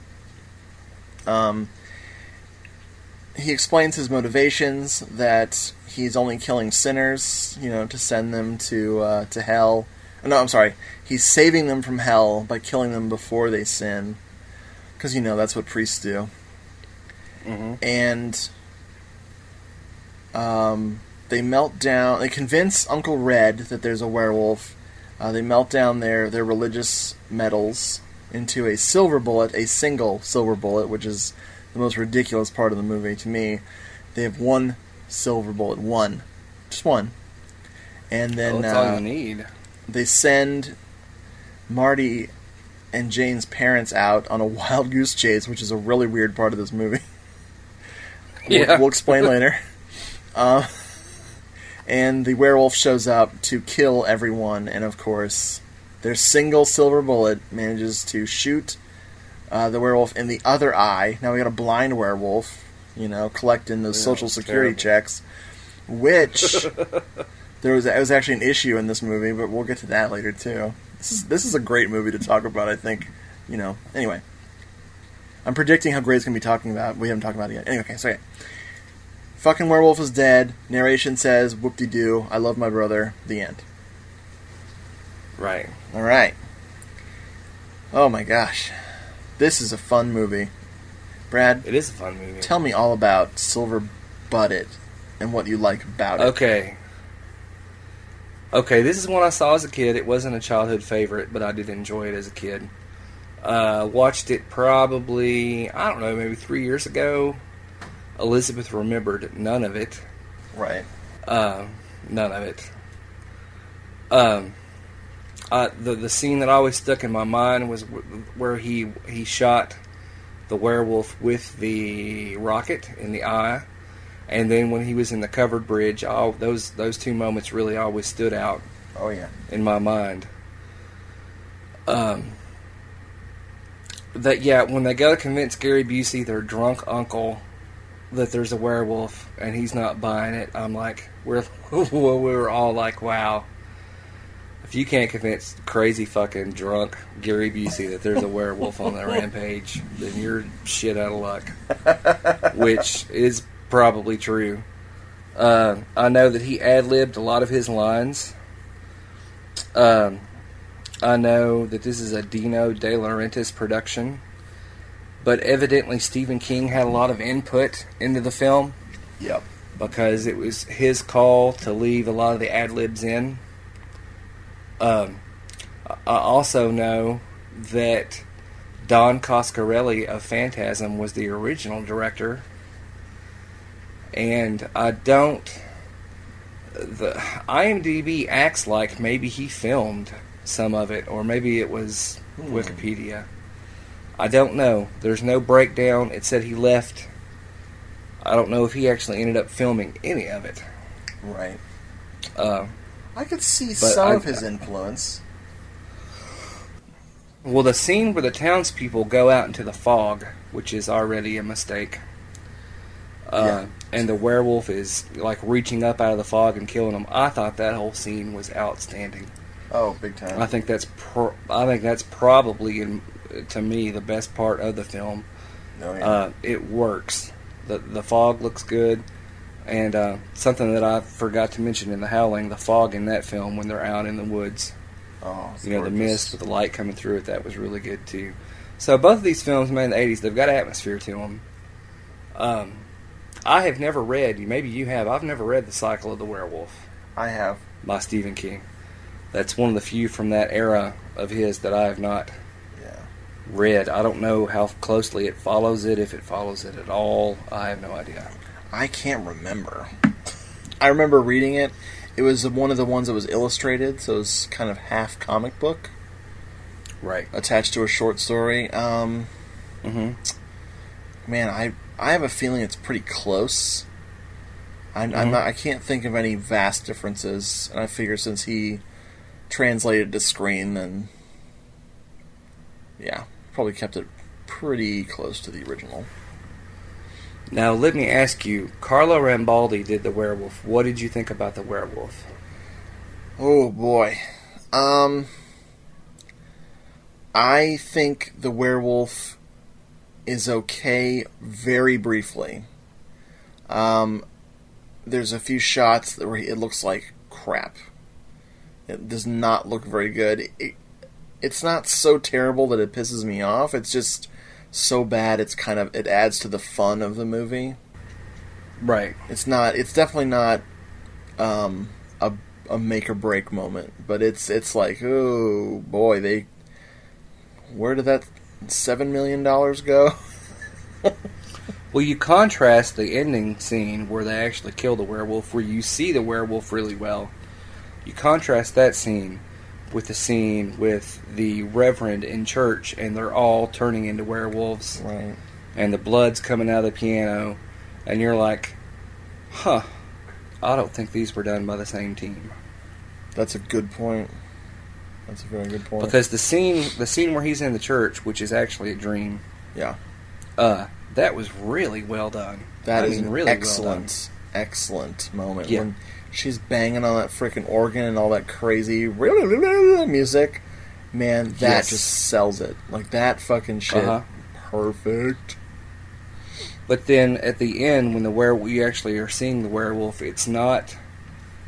explains his motivations, that he's only killing sinners, to send them to hell. No, I'm sorry. He's saving them from hell by killing them before they sin. Because, that's what priests do. Mm-hmm. And they melt down. They convince Uncle Red that there's a werewolf. They melt down their religious medals into a silver bullet, a single silver bullet, which is the most ridiculous part of the movie to me. They have one silver bullet, just one, and then that's all you need. They send Marty and Jane's parents out on a wild goose chase, which is a really weird part of this movie. We'll explain later. And the werewolf shows up to kill everyone, and of course, their single silver bullet manages to shoot the werewolf in the other eye. Now we got a blind werewolf, collecting those social security checks, which it was actually an issue in this movie, but we'll get to that later too. This is a great movie to talk about, I think. Anyway. I'm predicting how Gray's going to be talking about. We haven't talked about it yet. Anyway, okay, so yeah. Fucking werewolf is dead. Narration says, whoop-de-doo, I love my brother. The end. Right. Alright. Oh my gosh. This is a fun movie. Brad? It is a fun movie. Tell me all about Silver Bullet and what you like about it. Okay, this is one I saw as a kid. It wasn't a childhood favorite, but I did enjoy it as a kid. Watched it probably, I don't know, maybe 3 years ago. Elizabeth remembered none of it. Right. None of it. The scene that always stuck in my mind was where he shot the werewolf with the rocket in the eye, and then when he was in the covered bridge, those two moments really always stood out. Oh yeah. In my mind. When they go to convince Gary Busey, their drunk uncle, that there's a werewolf, and he's not buying it, I'm like, we were all like, wow. If you can't convince crazy fucking drunk Gary Busey that there's a werewolf on the rampage, then you're shit out of luck. Which is probably true. I know that he ad-libbed a lot of his lines. I know that this is a Dino De Laurentiis production, but evidently Stephen King had a lot of input into the film. Yep. Because it was his call to leave a lot of the ad-libs in. I also know that Don Coscarelli of Phantasm was the original director, and the IMDb acts like maybe he filmed some of it, or maybe it was Wikipedia. I don't know. There's no breakdown. It said he left. I don't know if he actually ended up filming any of it. Right. I could see some of his influence. Well, the scene where the townspeople go out into the fog, which is already a mistake, and the werewolf is like reaching up out of the fog and killing them. I thought that whole scene was outstanding. Oh, big time! I think that's probably, to me, the best part of the film. Oh, yeah. It works. The fog looks good. And something that I forgot to mention in The Howling, the fog in that film when they're out in the woods. Oh, you know, the mist with the light coming through it, that was really good too. So both of these films made in the 80s, they've got atmosphere to them. I have never read, maybe you have, I've never read The Cycle of the Werewolf I have. by Stephen King. That's one of the few from that era of his that I have not read. I don't know how closely it follows it, if it follows it at all. I have no idea. I can't remember. I remember reading it. It was one of the ones that was illustrated, so it was kind of half comic book. Right. Attached to a short story. Mm-hmm. Man, I have a feeling it's pretty close. I can't think of any vast differences, and I figure since he translated to screen, then yeah, probably kept it pretty close to the original. Now, let me ask you, Carlo Rambaldi did The Werewolf. What did you think about The Werewolf? Oh, boy. I think The Werewolf is okay very briefly. There's a few shots where it looks like crap. It does not look very good. It's not so terrible that it pisses me off. It's just so bad it adds to the fun of the movie. Right. It's definitely not a make or break moment, but it's like, oh boy, where did that $7 million go? Well, you contrast the ending scene where they actually kill the werewolf, where you see the werewolf really well. You contrast that scene with the scene with the reverend in church, and they're all turning into werewolves. Right. And the blood's coming out of the piano, and you're like, huh, I don't think these were done by the same team. That's a good point. That's a very good point. Because the scene where he's in the church, which is actually a dream, yeah, that was really well done. That is an really excellent moment. Yeah. When she's banging on that freaking organ and all that crazy music, man, that just sells it. Like, that fucking shit. Perfect. But then at the end, when we actually are seeing the werewolf, it's not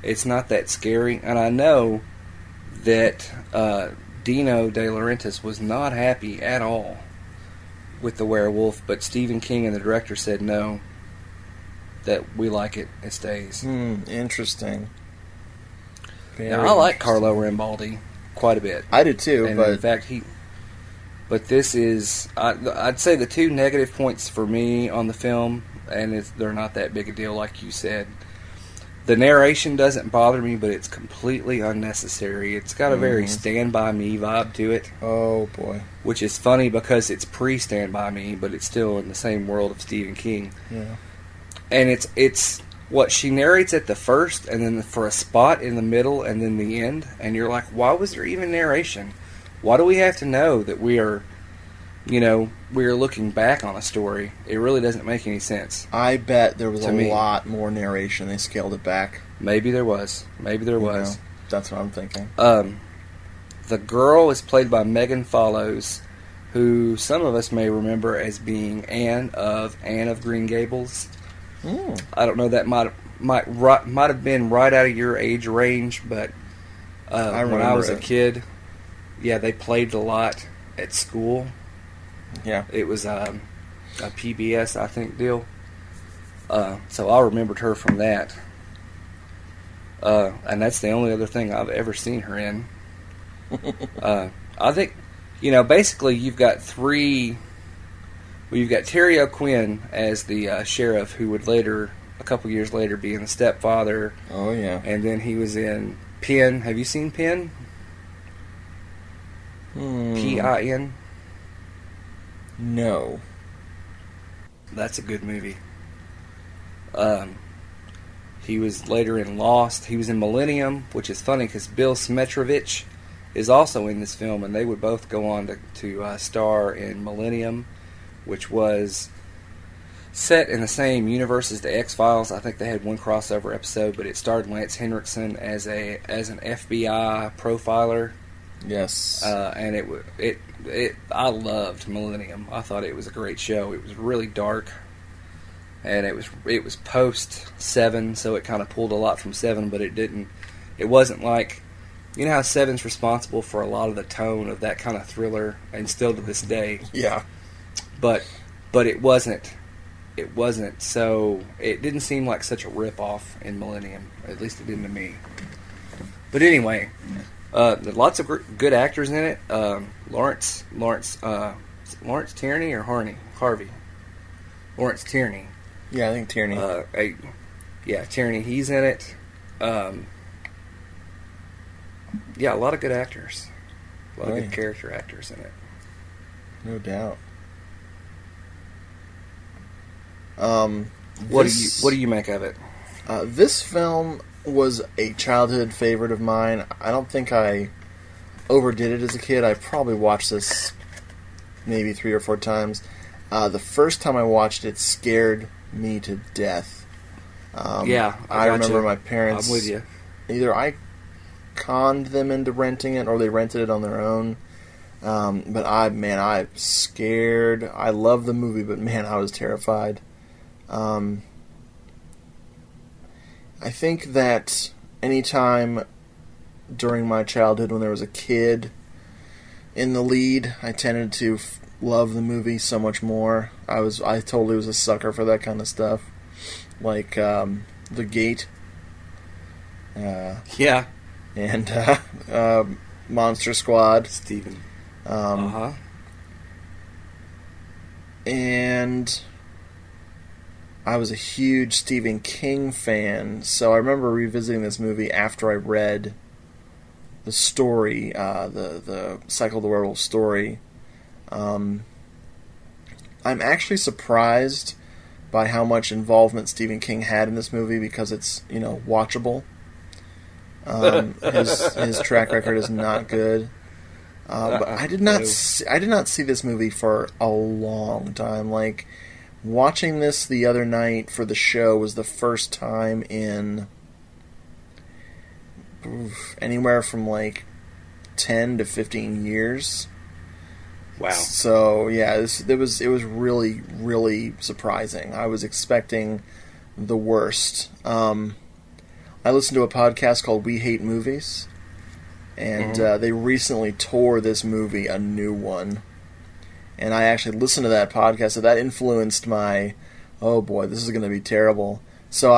that scary. And I know that Dino De Laurentiis was not happy at all with the werewolf, but Stephen King and the director said no, that we like it stays. Interesting. Now, I like Carlo Rambaldi quite a bit. I do too, and but in fact but this is, I'd say the two negative points for me on the film, and they're not that big a deal like you said. The narration doesn't bother me, but it's completely unnecessary. It's got a very Stand By Me vibe to it. Oh, boy. Which is funny because it's pre-Stand By Me, but it's still in the same world of Stephen King. Yeah. And it's what she narrates at the first, and then for a spot in the middle, and then the end. And you're like, why was there even narration? Why do we have to know that we are looking back on a story? It really doesn't make any sense. I bet there was a lot more narration. They scaled it back. Maybe there was. That's what I'm thinking. The girl is played by Megan Follows, who some of us may remember as being Anne of Green Gables. I don't know, that might have been right out of your age range, but when I was a kid, they played a lot at school. Yeah. It was a PBS, I think, deal. So I remembered her from that. And that's the only other thing I've ever seen her in. I think, basically you've got you've got Terry O'Quinn as the sheriff, who would later, a couple years later, be in The Stepfather. Oh, yeah. And then he was in Pin. Have you seen Pin? Pin? No. That's a good movie. He was later in Lost. He was in Millennium, which is funny because Bill Smetrovich is also in this film, and they would both go on to star in Millennium, which was set in the same universe as the X-Files. I think they had one crossover episode, but it starred Lance Henriksen as an FBI profiler. Yes. And I loved Millennium. I thought it was a great show. It was really dark, and it was post Seven, so it kind of pulled a lot from Seven, but it wasn't like, how Seven's responsible for a lot of the tone of that kind of thriller, and still to this day. Yeah. But it wasn't it wasn't so. It didn't seem like such a rip-off in Millennium. At least it didn't to me. But anyway, lots of good actors in it. Lawrence Tierney or Harvey. Lawrence Tierney. Yeah, I think Tierney. Tierney. He's in it. Yeah, a lot of good actors. A lot of good character actors in it. No doubt. What do you make of it? This film was a childhood favorite of mine. I don't think I overdid it as a kid. I probably watched this maybe 3 or 4 times. The first time I watched it scared me to death. I remember my parents. I'm with you. Either I conned them into renting it, or they rented it on their own. But I scared. I love the movie, but man, I was terrified. I think that anytime during my childhood when there was a kid in the lead, I tended to love the movie so much more. I totally was a sucker for that kind of stuff, like The Gate. And Monster Squad. Steven. And I was a huge Stephen King fan, so I remember revisiting this movie after I read the story, the Cycle of the Werewolf story. I'm actually surprised by how much involvement Stephen King had in this movie, because it's, watchable. His track record is not good. But I did not see this movie for a long time. Like, watching this the other night for the show was the first time in anywhere from like 10 to 15 years. Wow. So yeah, it was really, really surprising. I was expecting the worst. I listened to a podcast called We Hate Movies, and they recently tore this movie a new one. And I actually listened to that podcast, so that influenced my, oh boy, this is going to be terrible. So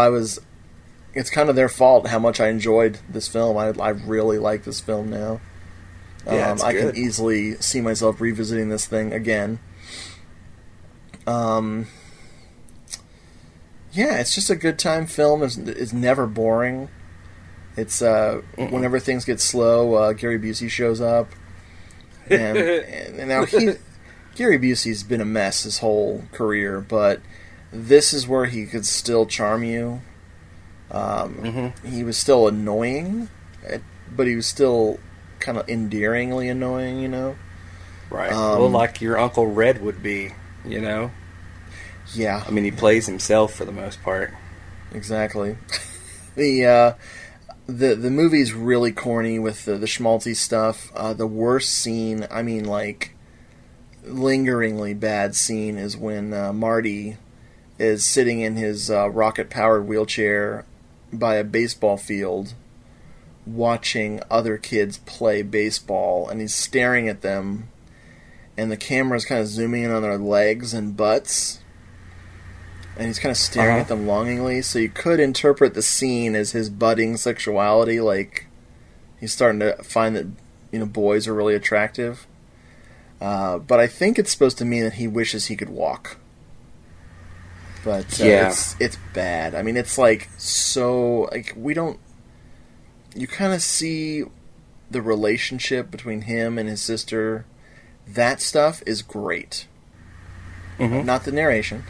it's kind of their fault how much I enjoyed this film. I really like this film now. Yeah, it's I good. can easily see myself revisiting this thing again. Yeah, it's just a good time film. It's never boring. It's whenever things get slow, Gary Busey shows up. And now Gary Busey's been a mess his whole career, but this is where he could still charm you. He was still annoying, but he was still kind of endearingly annoying, Right. Well, like your Uncle Red would be, Yeah. I mean, he plays himself for the most part. Exactly. The movie's really corny with the schmaltzy stuff. The worst scene, lingeringly bad scene, is when Marty is sitting in his rocket-powered wheelchair by a baseball field watching other kids play baseball, and he's staring at them, and the camera's kind of zooming in on their legs and butts, and he's kind of staring at them longingly, so you could interpret the scene as his budding sexuality, like he's starting to find that boys are really attractive. But I think it's supposed to mean that he wishes he could walk. But it's bad. I mean, it's you kind of see the relationship between him and his sister. That stuff is great. Not the narration,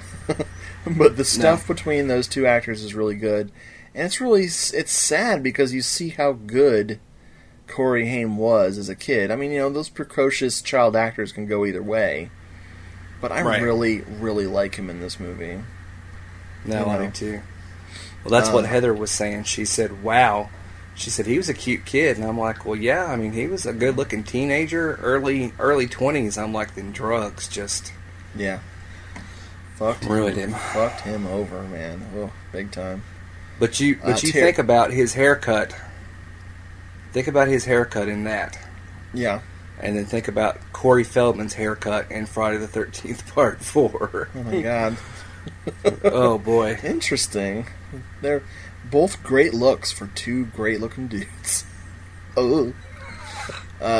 but the stuff between those two actors is really good. And it's sad because you see how good Corey Haim was as a kid. I mean, those precocious child actors can go either way. But I really, really like him in this movie. No, I do too. Well, that's what Heather was saying. She said, wow. She said he was a cute kid. And I'm like, well, yeah, I mean, he was a good-looking teenager, early 20s. I'm like, then drugs just... Yeah. Fucked him over, man. Oh, big time. But you think about his haircut. Think about his haircut in that. Yeah. And then think about Corey Feldman's haircut in Friday the 13th Part 4. Oh my God. Oh, boy. Interesting. They're both great looks for two great-looking dudes. Oh.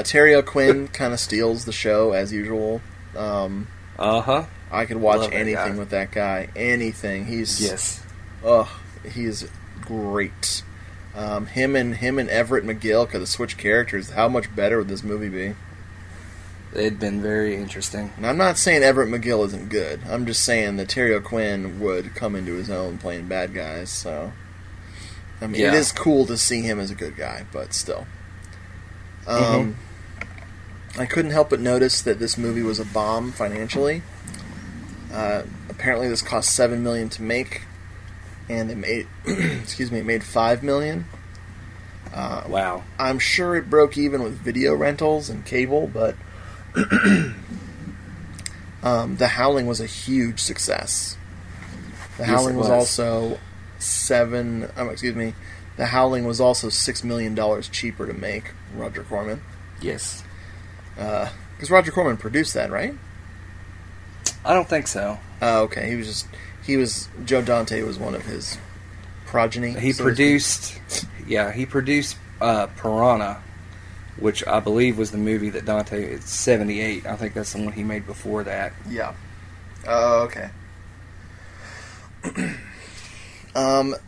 Terry O'Quinn kind of steals the show, as usual. Uh-huh. I could watch Love that anything guy. with that guy. Anything. He's he's great. Him and Everett McGill could have switched characters. How much better would this movie be? It'd been very interesting. And I'm not saying Everett McGill isn't good. I'm just saying that Terry O'Quinn would come into his own playing bad guys. So, I mean, it is cool to see him as a good guy, but still. I couldn't help but notice that this movie was a bomb financially. Apparently, this cost $7 million to make, and it made it made $5 million. Wow. I'm sure it broke even with video rentals and cable, but The Howling was a huge success. The Howling was also The Howling was also $6 million cheaper to make. Roger Corman. Yes. Because Roger Corman produced that, right? I don't think so. Oh, okay. Joe Dante was one of his progeny. He produced Piranha, which I believe was the movie that Dante, it's 78. I think that's the one he made before that. Yeah. Oh, okay.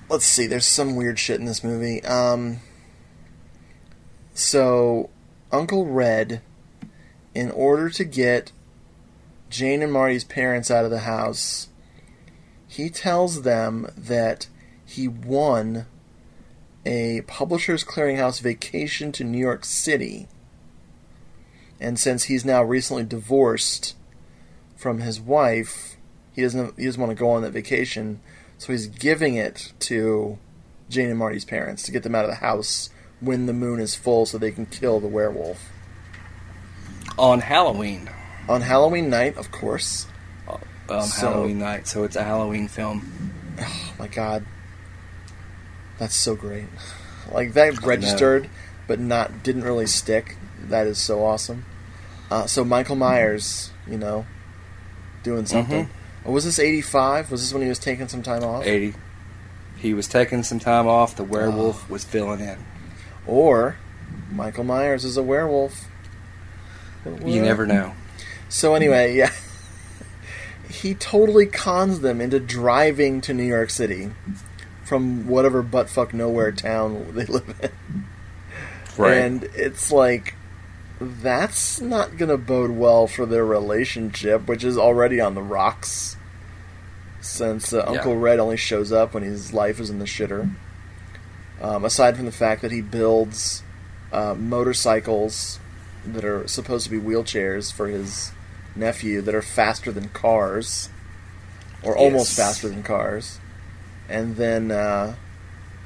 Let's see. There's some weird shit in this movie. So, Uncle Red, in order to get Jane and Marty's parents out of the house, he tells them that he won a Publishers Clearinghouse vacation to New York City. And since he's now recently divorced from his wife, he doesn't want to go on that vacation, so he's giving it to Jane and Marty's parents to get them out of the house when the moon is full so they can kill the werewolf. On Halloween. On Halloween night, of course. Halloween night, so it's a Halloween film. Oh my god. That's so great. Like, that registered, but didn't really stick. That is so awesome. So Michael Myers, doing something. Mm-hmm. Oh, was this 85? Was this when he was taking some time off? 80. He was taking some time off. The werewolf was filling in. Or Michael Myers is a werewolf. You never know. So anyway, yeah. He totally cons them into driving to New York City from whatever buttfuck nowhere town they live in. Right. And it's like, that's not going to bode well for their relationship, which is already on the rocks. Since Uncle Red only shows up when his life is in the shitter. Aside from the fact that he builds motorcycles that are supposed to be wheelchairs for his nephew that are faster than cars. Or almost faster than cars. And then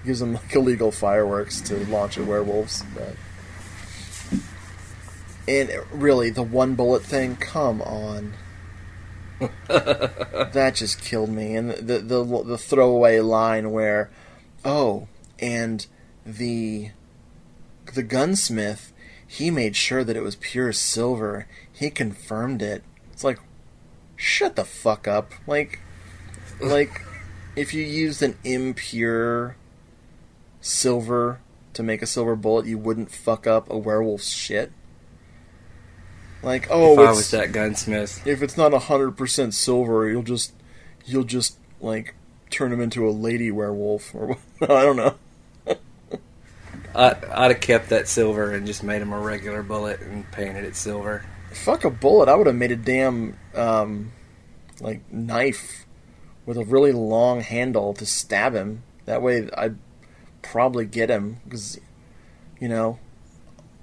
gives them like illegal fireworks to launch at werewolves. And really, the one bullet thing, come on. That just killed me. And the throwaway line where, and the gunsmith, he made sure that it was pure silver. He confirmed it. It's like, shut the fuck up. Like, if you used an impure silver to make a silver bullet, you wouldn't fuck up a werewolf's shit. Like, if I was that gunsmith, if it's not 100% silver, you'll just like turn him into a lady werewolf, or I don't know. I'd have kept that silver and just made him a regular bullet and painted it silver. Fuck a bullet! I would have made a damn like knife with a really long handle to stab him. That way, I'd probably get him because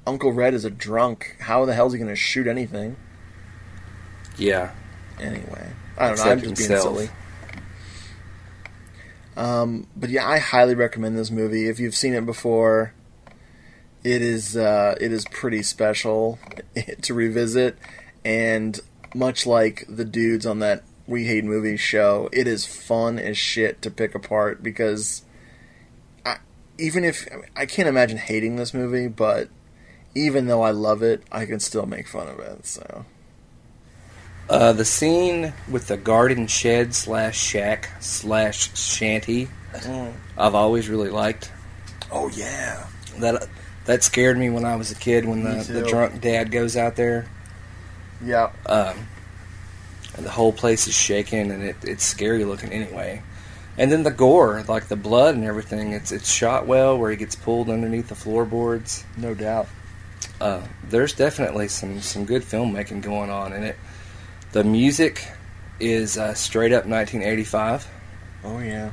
Uncle Red is a drunk. How the hell is he going to shoot anything? Yeah. Anyway, I don't know. I'm just being silly. But yeah, I highly recommend this movie. If you've seen it before, it is pretty special to revisit. And much like the dudes on that We Hate Movies show, it is fun as shit to pick apart because I can't imagine hating this movie, but even though I love it, I can still make fun of it. So The scene with the garden shed / shack / shanty, I've always really liked. Oh yeah, that scared me when I was a kid. When the drunk dad goes out there, yeah, and the whole place is shaking, and it's scary looking anyway. And then the gore, like the blood and everything, it's shot well. Where he gets pulled underneath the floorboards, no doubt. There's definitely some good filmmaking going on in it. The music is straight up 1985. Oh yeah.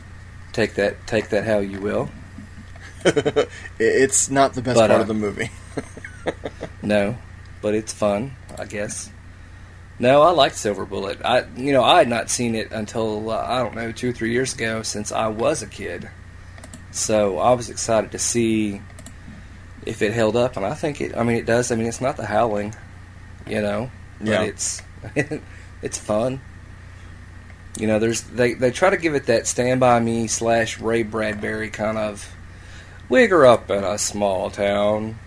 Take that how you will. It's not the best part of the movie. No, but it's fun, I guess. No, I like Silver Bullet. I had not seen it until I don't know 2 or 3 years ago, since I was a kid. So I was excited to see if it held up, and I think it. I mean, it does. I mean, it's not the Howling, but it's it's fun. They try to give it that Stand By Me / Ray Bradbury kind of. We grew up in a small town,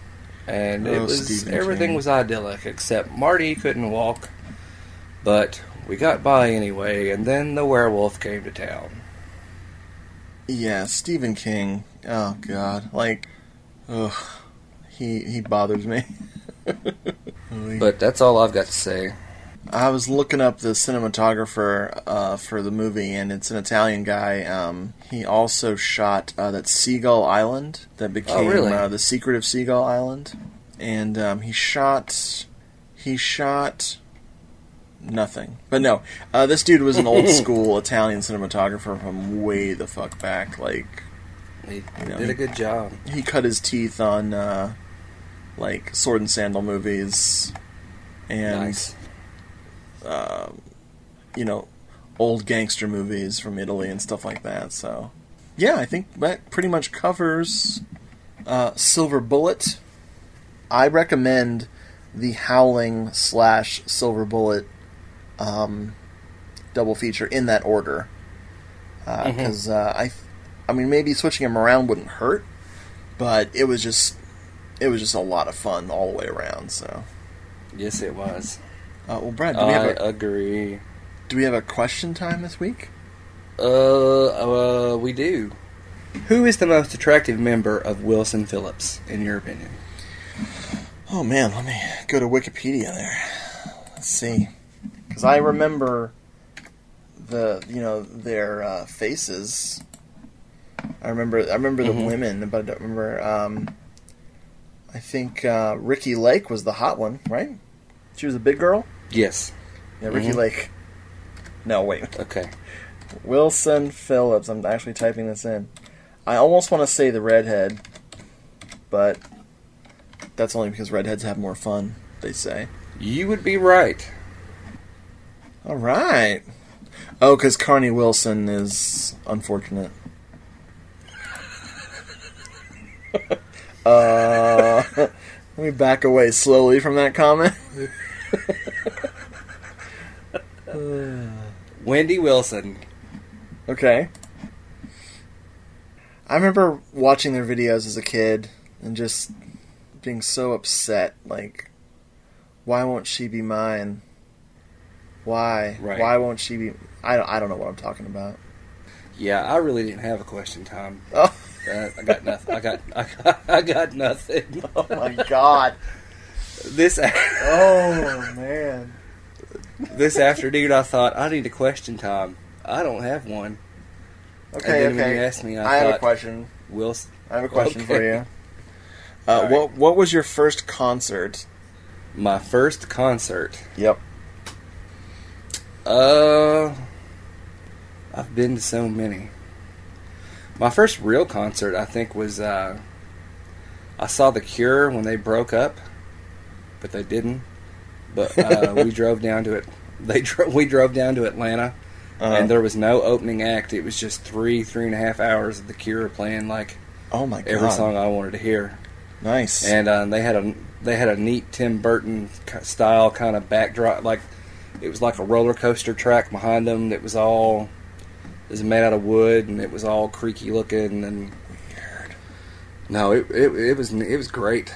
and everything was idyllic except Marty couldn't walk, but we got by anyway. And then the werewolf came to town. Yeah, Stephen King. Oh God, he bothers me. But that's all I've got to say. I was looking up the cinematographer for the movie, and it's an Italian guy. He also shot that Seagull Island that became The Secret of Seagull Island, and he shot nothing. But no, this dude was an old school Italian cinematographer from way the fuck back. He did a good job. He cut his teeth on sword and sandal movies, and nice. Old gangster movies from Italy and stuff like that. So, yeah, I think that pretty much covers Silver Bullet. I recommend the Howling / Silver Bullet double feature in that order. Because, I mean, maybe switching them around wouldn't hurt, but it was just a lot of fun all the way around, so. Yes, it was. Well, Brad, agree. Do we have a question time this week? We do. Who is the most attractive member of Wilson Phillips, in your opinion? Oh man, let me go to Wikipedia there. Let's see, because I remember their faces. I remember the women, but I don't remember. I think Ricki Lake was the hot one, right? She was a big girl? Yes. Yeah, Ricki Lake. No, wait. Okay. Wilson Phillips. I'm actually typing this in. I almost want to say the redhead, but that's only because redheads have more fun, they say. You would be right. All right. Oh, because Carney Wilson is unfortunate. Let me back away slowly from that comment. Wendy Wilson. Okay. I remember watching their videos as a kid and just being so upset. Like, why won't she be mine? Why? Right. Why won't she be... I don't know what I'm talking about. Yeah, I really didn't have a question, Tom. Oh. I got nothing. I got nothing. Oh my God. Oh man. This afternoon, I thought I need a question, Tom. I don't have one. Okay. When you asked me, I have a question. Wilson. I have a question for you. What was your first concert? My first concert. Yep. I've been to so many. My first real concert, I think, was I saw The Cure when they broke up, but they didn't. But we drove down to it. We drove down to Atlanta, and there was no opening act. It was just 3.5 hours of The Cure playing oh my God, every song I wanted to hear. Nice. And they had a neat Tim Burton style kind of backdrop, it was like a roller coaster track behind them that was all. It was made out of wood, and it was all creaky looking, and weird. No, it was great.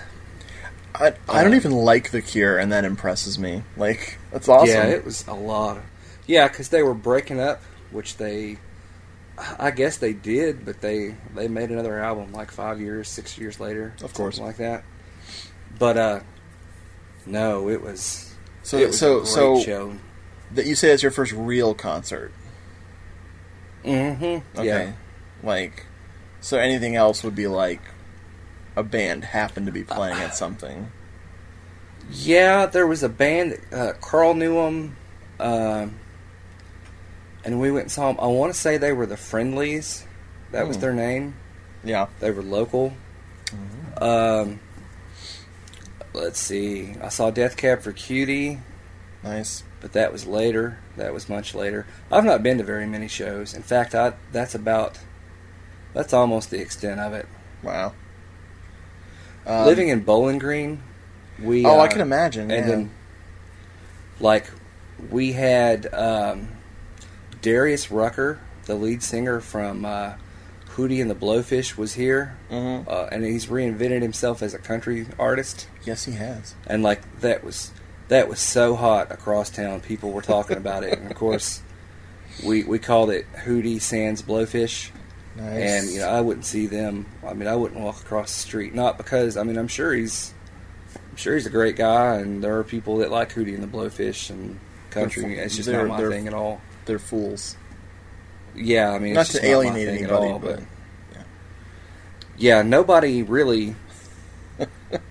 I don't even like The Cure, and that impresses me. Like, that's awesome. Yeah, it was a lot. Yeah, because they were breaking up, which I guess they did, but they made another album like 5 years, 6 years later. Of course. Something like that. But, no, it was a great show. That you say it's your first real concert. Mm-hmm. Okay. Yeah. Like, so anything else would be like a band happened to be playing at something. Yeah, there was a band, Carl knew them, and we went and saw them. I want to say they were the Friendlies. That was their name. Yeah. They were local. Mm-hmm. Let's see. I saw Death Cab for Cutie. Nice. But that was later. That was much later. I've not been to very many shows. In fact, that's almost the extent of it. Wow. Living in Bowling Green, I can imagine. And yeah. then, like, we had Darius Rucker, the lead singer from Hootie and the Blowfish, was here, and he's reinvented himself as a country artist. Yes, he has. And like that was so hot across town. People were talking about it, and of course, we called it Hootie Sans Blowfish. Nice. And I wouldn't see them. I mean, I wouldn't walk across the street. Not because I'm sure he's a great guy, and there are people that like Hootie and the Blowfish and country. It's just not my thing at all. They're fools. Yeah, I mean, not it's just to alienate not my thing anybody, at all, but yeah, nobody really,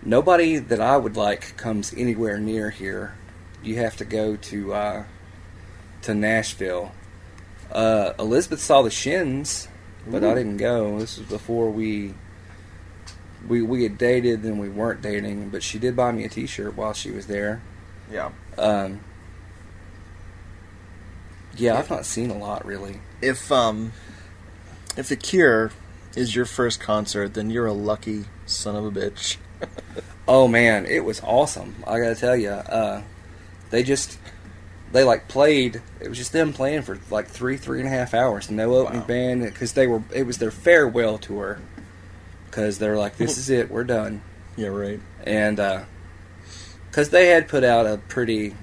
nobody that I would like comes anywhere near here. You have to go to Nashville. Elizabeth saw the Shins, but I didn't go. This was before we had dated, then we weren't dating. But she did buy me a T-shirt while she was there. Yeah. Yeah, I've not seen a lot really. If The Cure is your first concert, then you're a lucky son of a bitch. Oh man, it was awesome. I gotta tell you, they like played. It was just them playing for like 3.5 hours. No opening band, because it was their farewell tour. Because they're like, this is it, we're done. Yeah, right. And because they had put out a pretty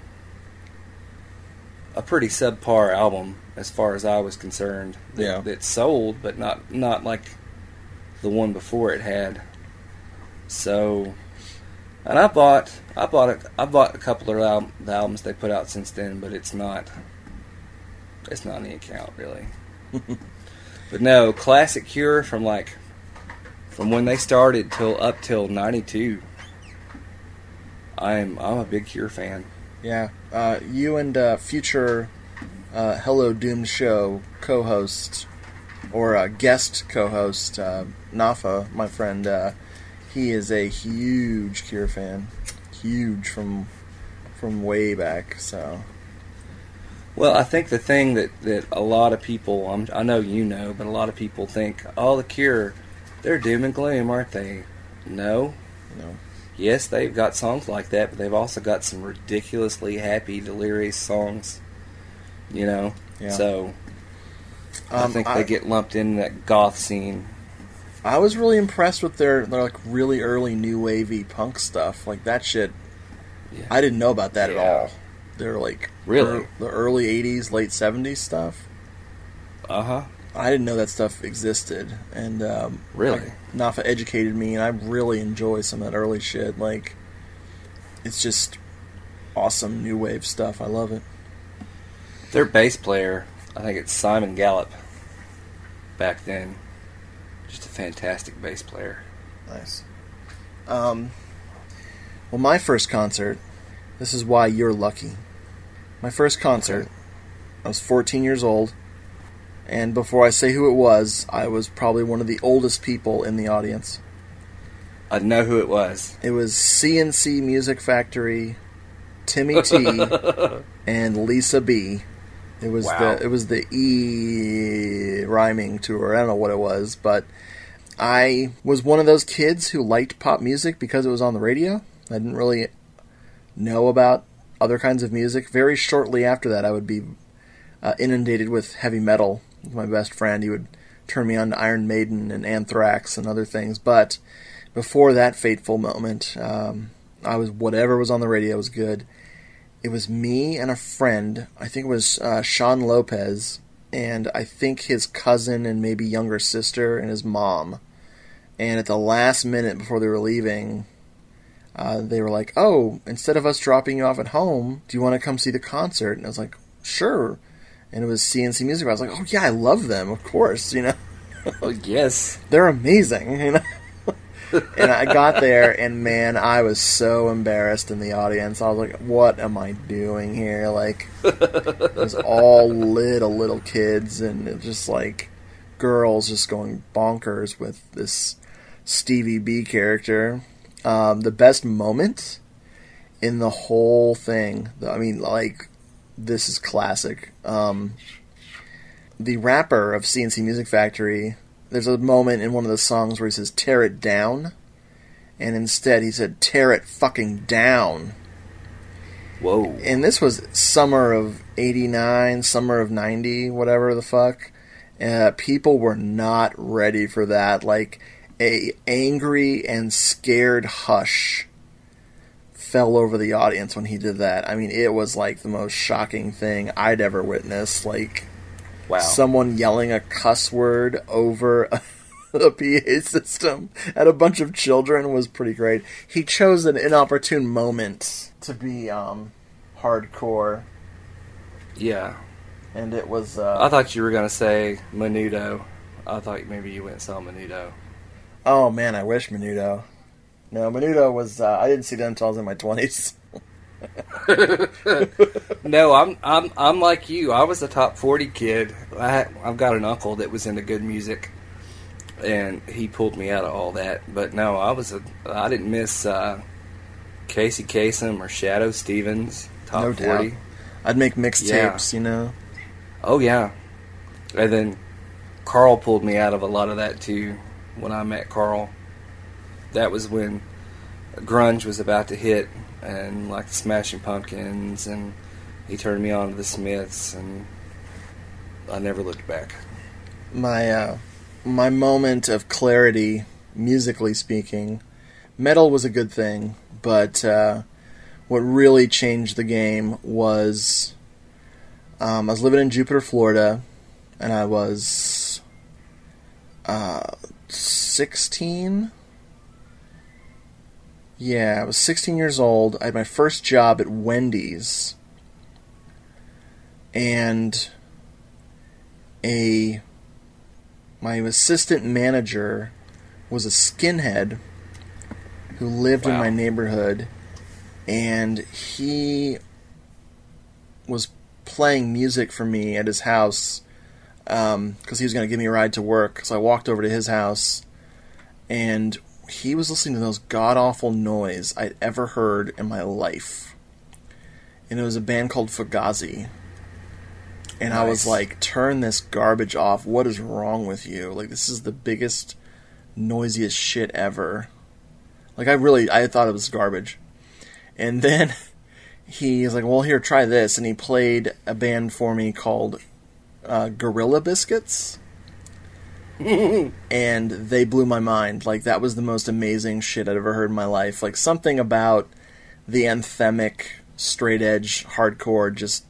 subpar album as far as I was concerned. That sold, but not like the one before it had. So, and I bought a couple of the albums they put out since then, but it's not any account really. But no, classic Cure from when they started up till '92. I'm a big Cure fan. Yeah, you and future Hello Doomed Show co-host or guest co-host Nafa, my friend. He is a huge Cure fan, huge from way back. So, well, I think the thing that a lot of people, I know but a lot of people think, oh, the Cure, they're doom and gloom, aren't they? No. Yes, they've got songs like that, but they've also got some ridiculously happy, delirious songs. Yeah. So I think they get lumped in that goth scene. I was really impressed with their like really early new wavy punk stuff. Like that shit. Yeah. I didn't know about that at all. They're like really the early '80s, late '70s stuff. I didn't know that stuff existed, and really, Nafa educated me, and I really enjoy some of that early shit. Like, it's just awesome new wave stuff. I love it. Their bass player, I think it's Simon Gallup. Back then, just a fantastic bass player. Nice. Well, my first concert. This is why you're lucky. My first concert. I was 14 years old. And before I say who it was, I was probably one of the oldest people in the audience. I know who it was. It was CNC Music Factory, Timmy T, and Lisa B. It was the E rhyming tour. I don't know what it was, but I was one of those kids who liked pop music because it was on the radio. I didn't really know about other kinds of music. Very shortly after that, I would be inundated with heavy metal. My best friend, he would turn me on to Iron Maiden and Anthrax and other things. But before that fateful moment, whatever was on the radio was good. It was me and a friend. I think it was Sean Lopez, and I think his cousin and maybe younger sister and his mom. And at the last minute before they were leaving, they were like, "Oh, instead of us dropping you off at home, do you want to come see the concert?" And I was like, "Sure." And it was CNC Music. I was like, "Oh yeah, I love them, of course, you know." Oh yes, they're amazing, you know. And I got there, and man, I was so embarrassed in the audience. I was like, "What am I doing here?" Like, it was all little kids, and it was just like girls just going bonkers with this Stevie B character. The best moment in the whole thing, I mean, like, this is classic. The rapper of CNC Music Factory, there's a moment in one of the songs where he says, "Tear it down," and instead he said, "Tear it fucking down." Whoa. And this was summer of 89, summer of 90, whatever the fuck. People were not ready for that. Like, a angry and scared hush fell over the audience when he did that. I mean, it was like the most shocking thing I'd ever witnessed. Like, wow. Someone yelling a cuss word over a PA system at a bunch of children was pretty great. He chose an inopportune moment to be hardcore. Yeah. And it was... I thought you were going to say Menudo. I thought maybe you went and saw Menudo. Oh man, I wish Menudo. No, Menudo was... I didn't see them until I was in my 20s. No, I'm like you. I was a top 40 kid. I've got an uncle that was into good music, and he pulled me out of all that. But no, I didn't miss Casey Kasem or Shadow Stevens top No 40. doubt. I'd make mixtapes, you know. Oh yeah, and then Carl pulled me out of a lot of that too. When I met Carl, that was when grunge was about to hit. And like the Smashing Pumpkins, and he turned me on to the Smiths, and I never looked back. My moment of clarity, musically speaking, metal was a good thing, but what really changed the game was I was living in Jupiter, Florida, and I was 16. Yeah, I was 16 years old. I had my first job at Wendy's. And my assistant manager was a skinhead who lived in my neighborhood. And he was playing music for me at his house because he was going to give me a ride to work. So I walked over to his house, and he was listening to the most god-awful noise I'd ever heard in my life. And it was a band called Fugazi. And nice. I was like, turn this garbage off. What is wrong with you? Like, this is the biggest, noisiest shit ever. Like, I thought it was garbage. And then he's like, well, here, try this. And he played a band for me called Gorilla Biscuits. And they blew my mind. Like, that was the most amazing shit I'd ever heard in my life. Like, something about the anthemic, straight-edge hardcore just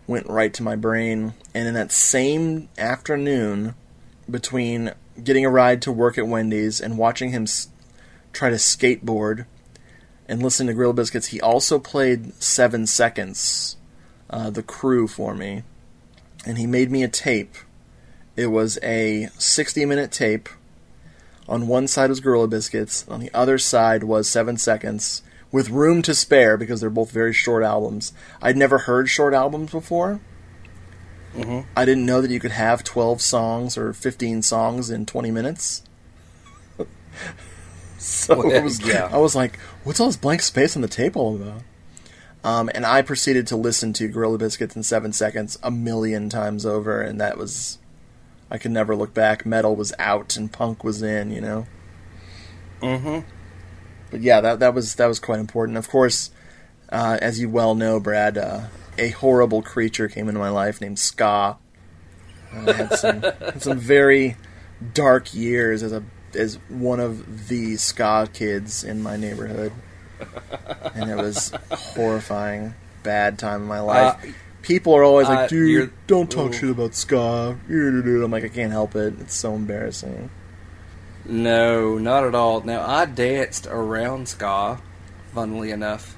went right to my brain. And in that same afternoon, between getting a ride to work at Wendy's and watching him try to skateboard and listening to Gorilla Biscuits, he also played 7 Seconds, The Crew, for me. And he made me a tape. It was a 60-minute tape. On one side was Gorilla Biscuits. On the other side was 7 Seconds, with room to spare because they're both very short albums. I'd never heard short albums before. Mm-hmm. I didn't know that you could have 12 songs or 15 songs in 20 minutes. So I was like, what's all this blank space on the tape all about? And I proceeded to listen to Gorilla Biscuits in 7 Seconds a million times over, and that was... I could never look back. Metal was out and punk was in, you know? Mm-hmm. But yeah, that was quite important. Of course, as you well know, Brad, a horrible creature came into my life named Ska. I had some very dark years as one of the ska kids in my neighborhood. And it was a horrifying, bad time in my life. People are always like, dude, don't talk shit about ska. I'm like, I can't help it. It's so embarrassing. No, not at all. Now, I danced around ska, funnily enough.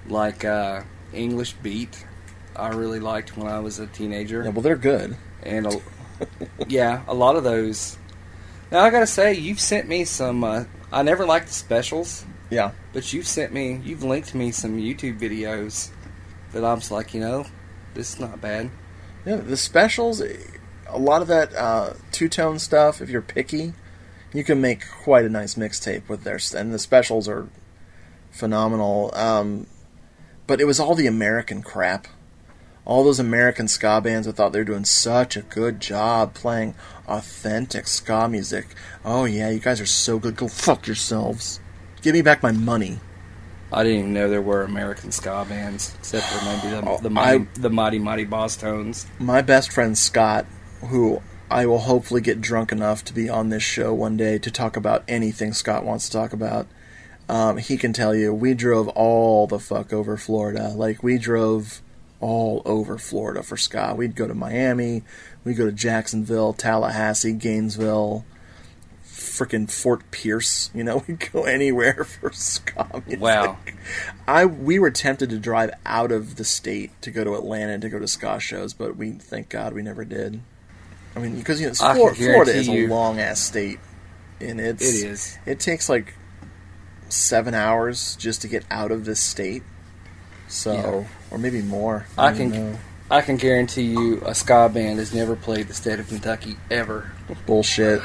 Like English Beat, I really liked when I was a teenager. Yeah, well, they're good. And, a lot of those. Now, I gotta say, you've sent me some, I never liked the specials. Yeah. But you've linked me some YouTube videos that I'm just like, this is not bad. Yeah, the specials, a lot of that two-tone stuff, if you're picky, you can make quite a nice mixtape with their... And the specials are phenomenal. But it was all the American crap. All those American ska bands, I thought they were doing such a good job playing authentic ska music. Oh yeah, you guys are so good. Go fuck yourselves. Give me back my money. I didn't even know there were American ska bands, except for maybe the Mighty Mighty Boss Tones. My best friend Scott, who I will hopefully get drunk enough to be on this show one day to talk about anything Scott wants to talk about, he can tell you, we drove all the fuck over Florida. Like, we drove all over Florida for ska. We'd go to Miami, we'd go to Jacksonville, Tallahassee, Gainesville, frickin' Fort Pierce. We'd go anywhere for ska music. Wow. We were tempted to drive out of the state to go to Atlanta to go to ska shows, but thank God we never did. I mean, because Florida is a long-ass state. And it is. It takes like 7 hours just to get out of this state. So, or maybe more. I can guarantee you a ska band has never played the state of Kentucky ever. Bullshit.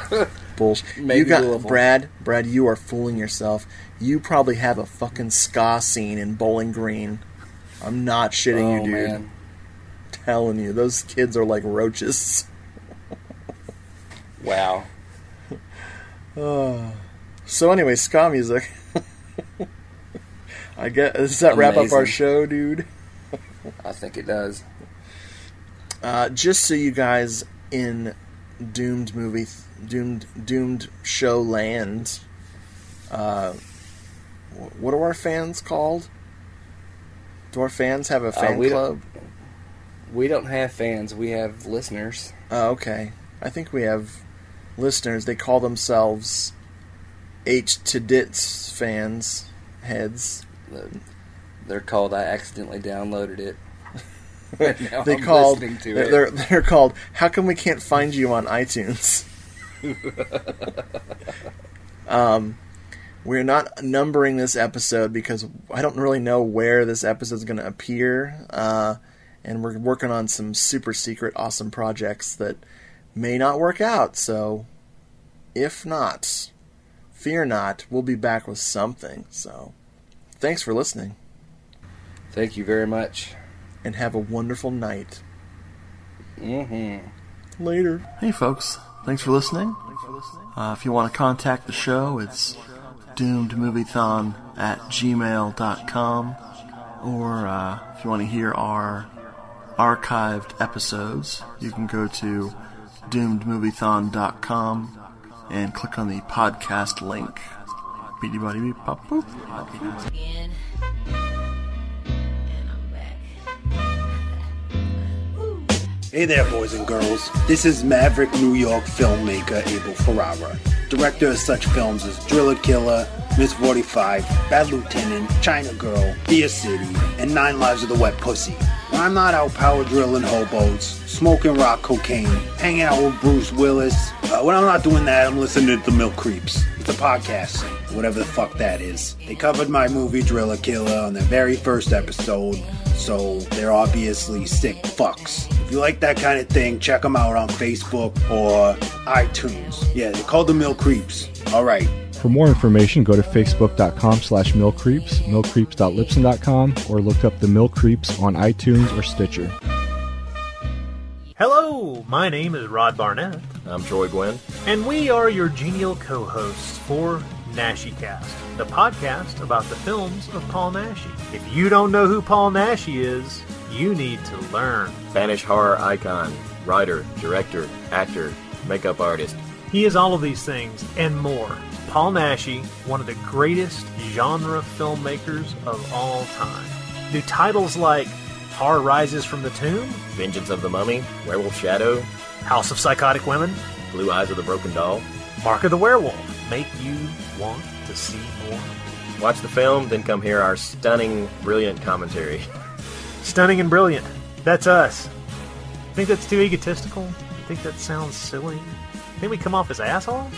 Maybe Louisville. Brad, you are fooling yourself. You probably have a fucking ska scene in Bowling Green. I'm not shitting you, dude. Man. Telling you, those kids are like roaches. Wow. So anyway, ska music. I guess, does that wrap up our show, dude? I think it does. Just so you guys in doomed show land, what are our fans called? Do our fans have a fan club? We don't have fans. We have listeners. Oh, okay. I think we have listeners. They call themselves H-to-Dits fans. Heads. They're called I accidentally downloaded it. Now they're called How Come We Can't Find You on iTunes? We're not numbering this episode because I don't really know where this episode is going to appear, and we're working on some super secret awesome projects that may not work out. So if not, fear not, we'll be back with something. So thanks for listening. Thank you very much. And have a wonderful night. Mm-hmm. Later. Hey folks, thanks for listening. If you want to contact the show, it's doomedmoviethon@gmail.com, or if you want to hear our archived episodes, you can go to doomedmoviethon.com and click on the podcast link. Beady body beep pop boop. Again. Hey there, boys and girls. This is Maverick New York filmmaker Abel Ferrara, director of such films as Driller Killer, Miss 45, Bad Lieutenant, China Girl, Deer City, and 9 Lives of the Wet Pussy. When I'm not out power drilling hobos, smoking rock cocaine, hanging out with Bruce Willis, when I'm not doing that, I'm listening to The Milk Creeps. It's a podcast, whatever the fuck that is. They covered my movie Driller Killer on their very first episode, so they're obviously sick fucks. If you like that kind of thing, check them out on Facebook or iTunes. Yeah, they're called The Milk Creeps. Alright. For more information, go to facebook.com/milkcreeps, milkcreeps.libsyn.com, or look up The Milk Creeps on iTunes or Stitcher. Hello, my name is Rod Barnett. I'm Troy Gwynn. And we are your genial co-hosts for NashyCast, the podcast about the films of Paul Naschy. If you don't know who Paul Naschy is, you need to learn. Spanish horror icon, writer, director, actor, makeup artist. He is all of these things and more. Paul Naschy, one of the greatest genre filmmakers of all time. Do titles like Horror Rises from the Tomb, Vengeance of the Mummy, Werewolf Shadow, House of Psychotic Women, Blue Eyes of the Broken Doll, Mark of the Werewolf make you want to see more? Watch the film, then come hear our stunning, brilliant commentary. Stunning and brilliant. That's us. Think that's too egotistical? Think that sounds silly? Think we come off as assholes?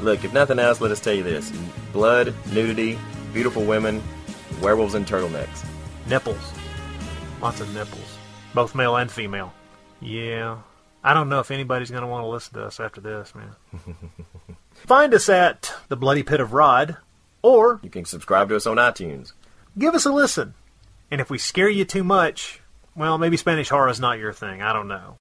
Look, if nothing else, let us tell you this. Blood, nudity, beautiful women, werewolves in turtlenecks. Nipples. Lots of nipples. Both male and female. Yeah. I don't know if anybody's going to want to listen to us after this, man. Find us at The Bloody Pit of Rod, or you can subscribe to us on iTunes. Give us a listen. And if we scare you too much, well, maybe Spanish horror is not your thing. I don't know.